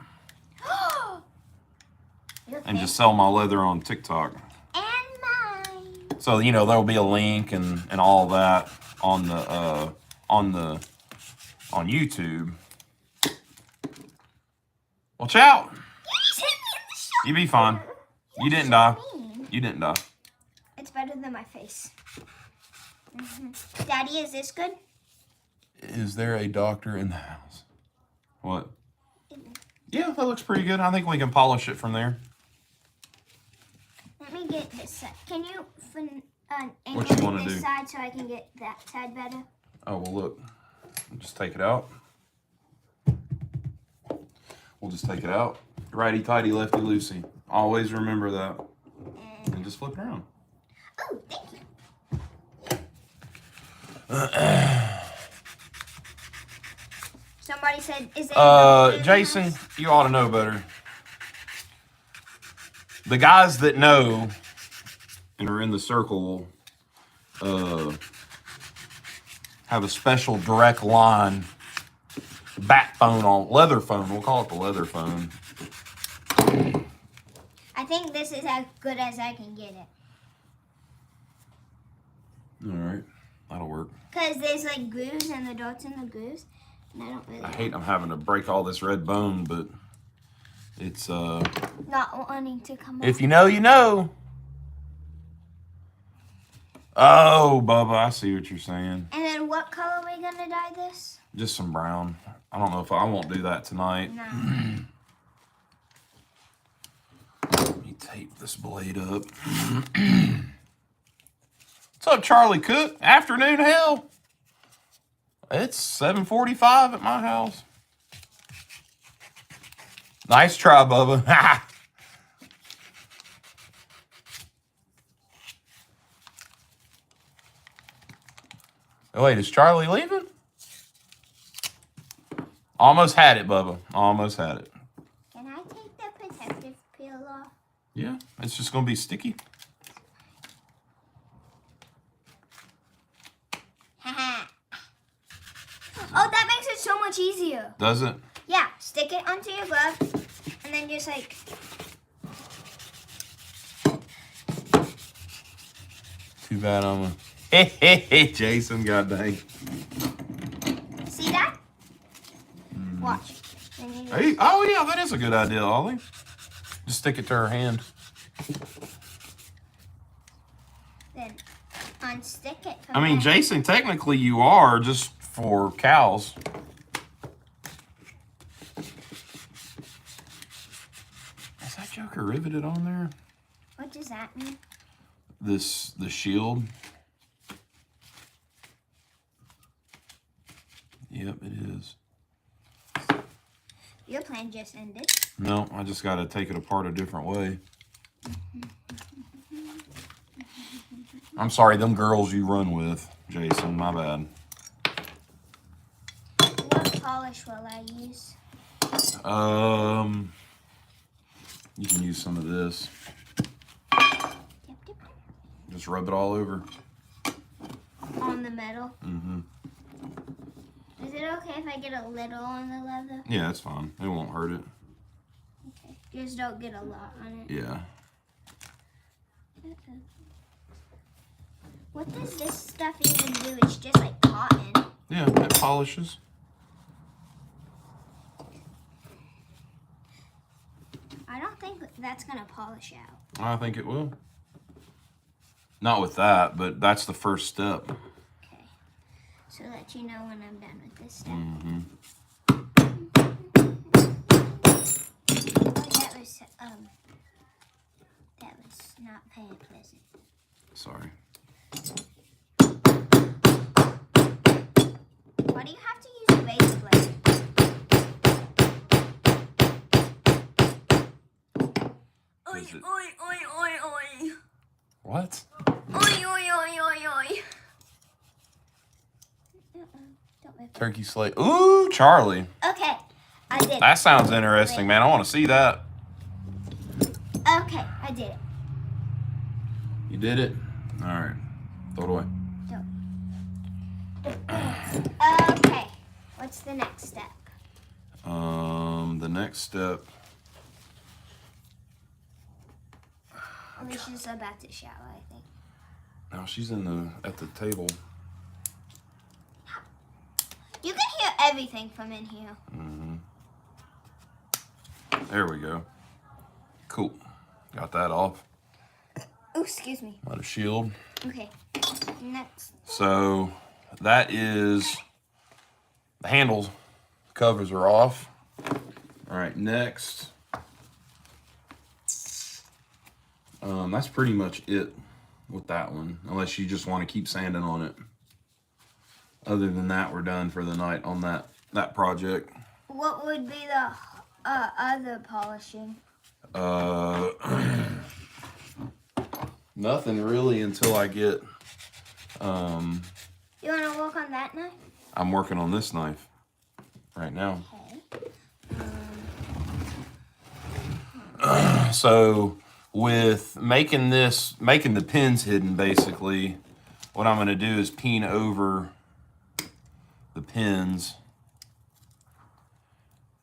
Okay. And just sell my leather on TikTok. And mine. So, there'll be a link and all that on YouTube. Watch out. You be fine. You didn't die. You didn't die. It's better than my face. Daddy, is this good? Is there a doctor in the house? What? Yeah, that looks pretty good. I think we can polish it from there. Let me get this side. Can you What you wanna this do? side so I can get that side better? Oh, well, look. Just take it out. We'll just take it out. Righty-tighty, lefty-loosey. Always remember that. And just flip it around. Oh, thank you. Somebody said, is there Jason, you ought to know better. The guys that know and are in the circle have a special direct line bat phone on leather phone. We'll call it the leather phone. I think this is as good as I can get it. All right, that'll work. Because there's like grooves and the dots in the grooves. And I don't really I hate I'm having to break all this red bone, but it's not wanting to come if off. you know, you know. Oh, Bubba, I see what you're saying. And then what color are we gonna dye this? Just some brown. I don't know if I won't do that tonight. No. Let me tape this blade up. What's up, Charlie Cook? Afternoon hell. It's 7:45 at my house. Nice try, Bubba. Oh, wait, is Charlie leaving? Almost had it, Bubba. Almost had it. Can I take the protective peel off? Yeah, it's just going to be sticky. Oh, that makes it so much easier. Does it? Yeah, stick it onto your glove, and then just like... Too bad I'm a... Hey, Jason, god dang. See that? Watch. Then you Hey, oh, yeah, that is a good idea, Ollie. Just stick it to her hand. Then unstick it. I mean, Jason, technically you are just for cows. Is that joker riveted on there? What does that mean? The shield. Yep, it is. Your plan just ended. No, I just got to take it apart a different way. I'm sorry, them girls you run with, Jason, my bad. What polish will I use? You can use some of this. Yep. Just rub it all over. On the metal? Mm-hmm. Is it okay if I get a little on the leather? Yeah, that's fine. It won't hurt it. Okay. Just don't get a lot on it. Yeah. What does this stuff even do? It's just like cotton. Yeah, it polishes. I don't think that's gonna polish out. I think it will. Not with that, but that's the first step. Okay. So let you know when I'm done with this step. Mm-hmm. Oh, that was not very pleasant. Sorry. Why do you have to use a razor blade? Oi, Is it- oi, oi, oi, oi. What? Oi, oi, oi, oi, oi. Don't move. Turkey slate. Ooh, Charlie. Okay, I did it. That sounds interesting, man. I want to see that. Okay, I did it. You did it? All right. Throw it away. Okay, what's the next step? The next step. Alicia's about to shower, I think. Now she's at the table. You can hear everything from in here. Mm-hmm. There we go. Cool. Got that off. Oh, excuse me. Let a shield. Okay, next. So that is the handles. Covers are off. All right, next. That's pretty much it with that one, unless you just want to keep sanding on it. Other than that, we're done for the night on that project. What would be the other polishing? Nothing really until I get. You want to work on that knife? I'm working on this knife right now. Okay. So with making the pins hidden, basically, what I'm going to do is peen over the pins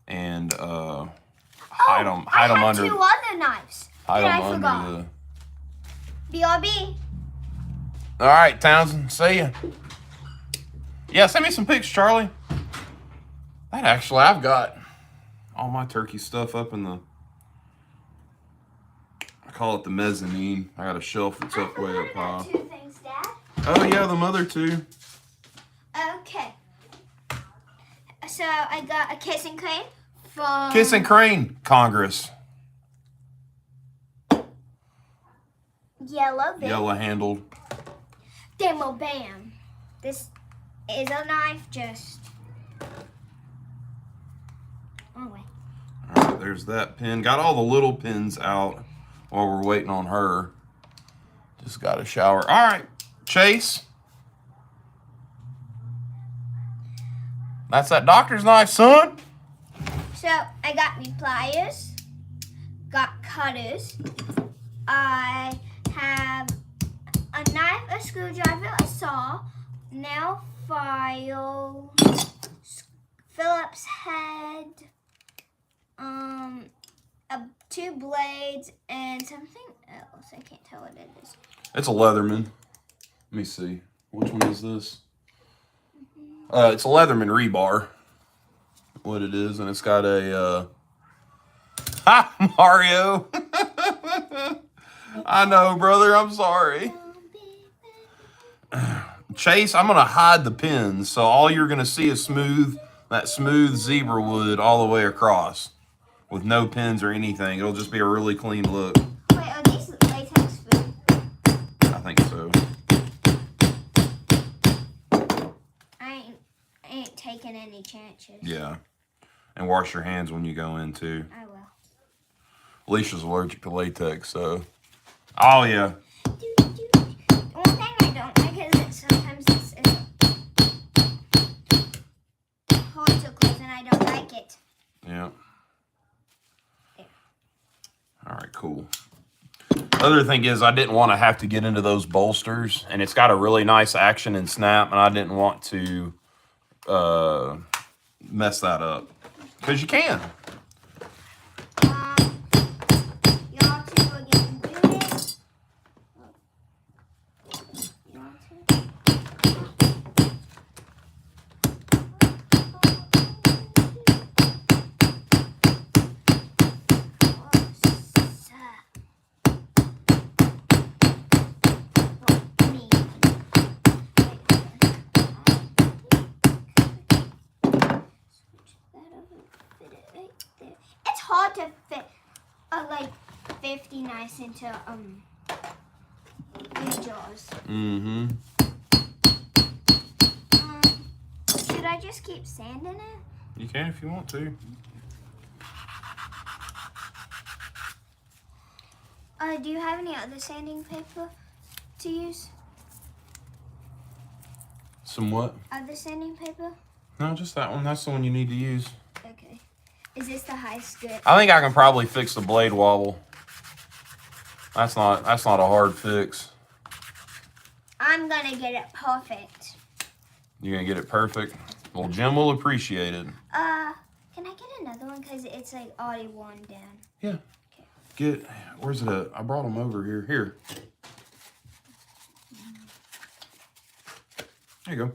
and hide them under. I have two other knives. Hide that them I under forgot. the. BRB. All right, Townsend. See ya. Yeah, send me some pics, Charlie. I've got all my turkey stuff up in the. I call it the mezzanine. I got a shelf that's up way up high. Two things, Dad. Oh yeah, the mother too. Okay. So I got a kissing crane from Kiss and Crane Congress. Yellow Bit. Yellow handled. Demo Bam. This is a knife, just. Oh wait. All right, there's that pin. Got all the little pins out while we're waiting on her. Just got a shower. All right, Chase. That's that doctor's knife, son. So I got me pliers, got cutters. I have a knife, a screwdriver, a saw, nail file, Phillips head, two blades, and something else. I can't tell what it is. It's a Leatherman. Let me see. Which one is this? It's a Leatherman rebar. What it is, and it's got a. Ha, Mario. I know, brother. I'm sorry. Chase, I'm going to hide the pins, so all you're going to see is that smooth zebra wood all the way across with no pins or anything. It'll just be a really clean look. Wait, are these latex food? I think so. I ain't taking any chances. Yeah. And wash your hands when you go in, too. I will. Alicia's allergic to latex, so. Oh, yeah. The one thing I don't like is that sometimes this holds so close and I don't like it. Yeah. There. All right, cool. Other thing is I didn't want to have to get into those bolsters, and it's got a really nice action and snap, and I didn't want to mess that up. Because you can. Y'all two again do it. Y'all two. It's hard to fit like 50 nice into these jars. Mm-hmm. Should I just keep sanding it? You can if you want to. Do you have any other sanding paper to use? Some what? Other sanding paper? No, just that one. That's the one you need to use. Okay. Is this the high skip? I think I can probably fix the blade wobble. That's not a hard fix. I'm gonna get it perfect. You're gonna get it perfect. Well, Jim will appreciate it. Can I get another one? Cause it's like already worn down. Yeah. Where's it at? I brought them over here. Here. There you go.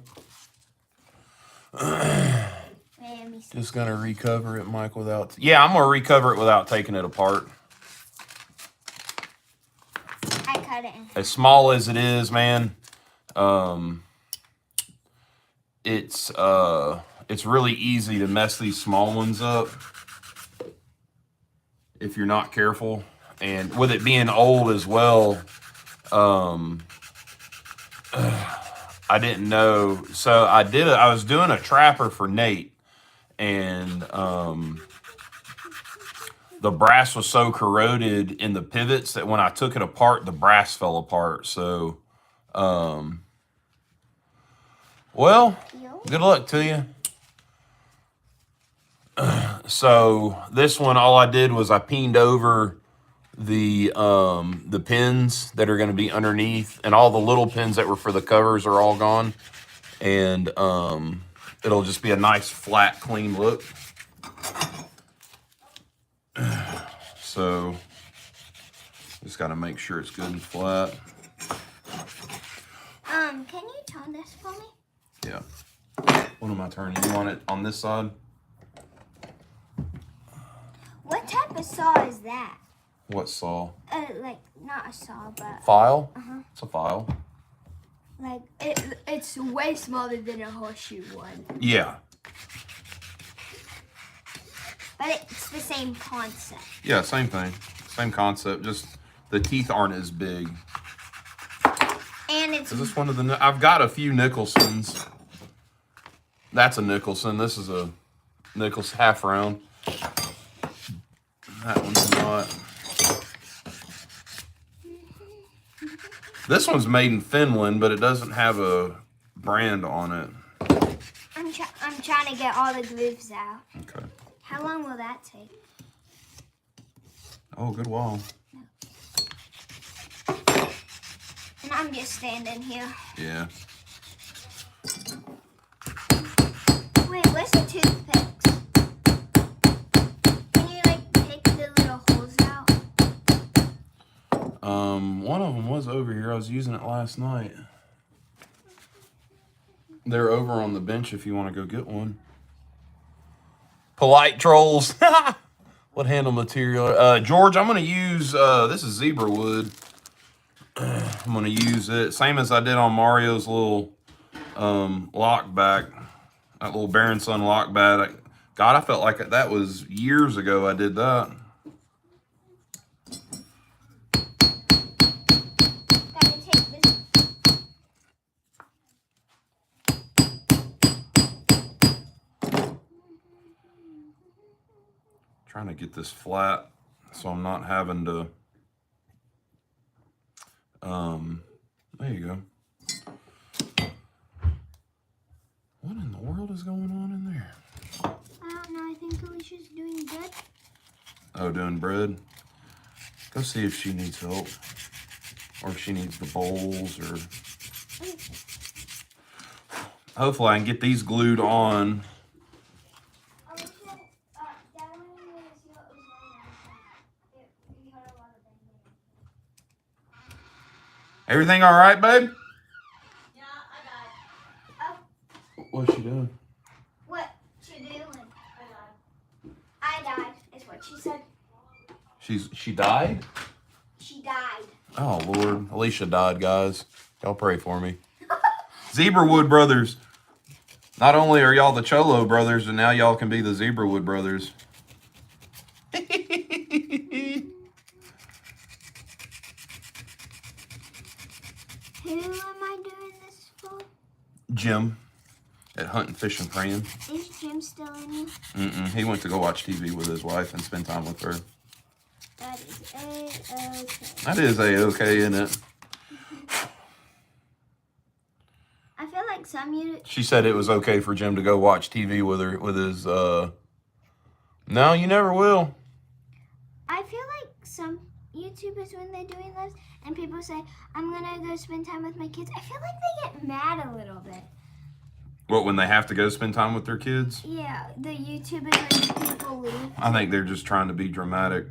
Just gonna recover it, Mike, without. Yeah, I'm gonna recover it without taking it apart. I cut it in. As small as it is, man, it's really easy to mess these small ones up if you're not careful. And with it being old as well, I didn't know. So I was doing a trapper for Nate, and the brass was so corroded in the pivots that when I took it apart, the brass fell apart. So, well, good luck to you. So this one, all I did was I peened over the pins that are going to be underneath, and all the little pins that were for the covers are all gone, and it'll just be a nice flat clean look. So just got to make sure it's good and flat. Can you turn this for me? Yeah. What am I turning? You want it on this side? What type of saw is that? What saw? Like not a saw, but File? Uh-huh. It's a file. like it's way smaller than a horseshoe one. Yeah. But it's the same concept. Yeah, same thing. Same concept. Just the teeth aren't as big. And it's Is this one of the? I've got a few Nicholsons. That's a Nicholson. This is a Nicholson half round. That one's not. This one's made in Finland, but it doesn't have a brand on it. I'm trying to get all the grooves out. Okay. How long will that take? Oh, good while. And I'm just standing here. Yeah. Wait, where's the toothpicks? Can you like take the little holes out? One of them was over here. I was using it last night. They're over on the bench if you want to go get one. Polite trolls. What handle material? George, I'm going to use, this is zebra wood. I'm gonna use it same as I did on Mario's little lock back, that little Baron Son lock back. God, I felt like that was years ago I did that. Gotta take this. Trying to get this flat so I'm not having to there you go. What in the world is going on in there? I don't know. I think Alicia's doing good. Oh, doing bread? Go see if she needs help. Or if she needs the bowls or... Hopefully I can get these glued on. Alicia, Dad wanted me to see what was going on. We had a lot of banging. Everything all right, babe? Yeah, I got it. What's she doing? What she doing? I died, is what she said. She died? She died. Oh, Lord. Alicia died, guys. Y'all pray for me. Zebrawood brothers. Not only are y'all the Cholo brothers, and now y'all can be the Zebrawood brothers. Who am I doing this for? Jim at Hunting, Fishing, Praying. Is Jim still in you? He went to go watch TV with his wife and spend time with her. That is A-okay. That is A-okay, isn't it? I feel like some She said it was okay for Jim to go watch TV with her, with his, No, you never will. I feel like some YouTubers, when they're doing this and people say, I'm gonna go spend time with my kids, I feel like they get mad a little bit. What, when they have to go spend time with their kids? Yeah, the YouTubers when people leave. I think they're just trying to be dramatic.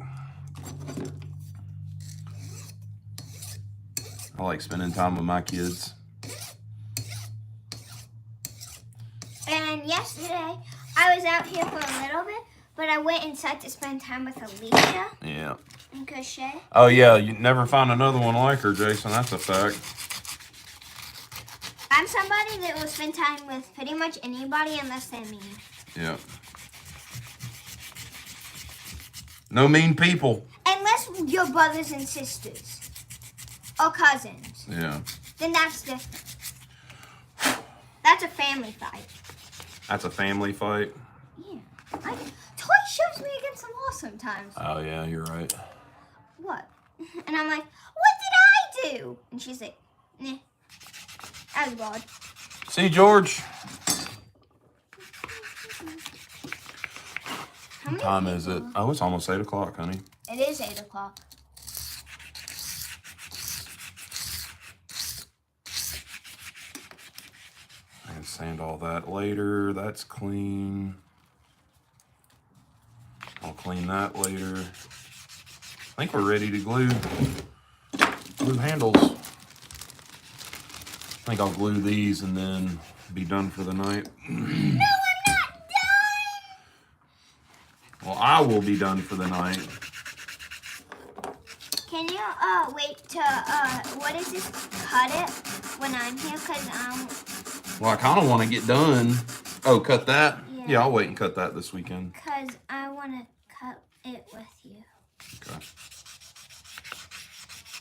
I like spending time with my kids. And yesterday, I was out here for a little bit, but I went inside to spend time with Alicia Yeah. and Crochet. Oh, yeah, you never find another one like her, Jason. That's a fact. I'm somebody that will spend time with pretty much anybody unless they're mean. Yeah. No mean people. Unless you're brothers and sisters or cousins, Yeah. then that's different. That's a family fight. That's a family fight. Yeah. Toy shoves me against the wall sometimes. Oh, yeah, you're right. What? And I'm like, what did I do? And she's like, nah. I was bored. See, George? How many Time is it? people? Oh, it's almost 8 o'clock, honey. It is 8 o'clock. I can sand all that later. That's clean. I'll clean that later. I think we're ready to glue handles. I think I'll glue these and then be done for the night. No, I'm not done! Well, I will be done for the night. Can you wait to what is this? Cut it when I'm here, Well, I kind of want to get done. Oh, cut that? Yeah. Yeah, I'll wait and cut that this weekend. cause I want to cut it with you. Okay.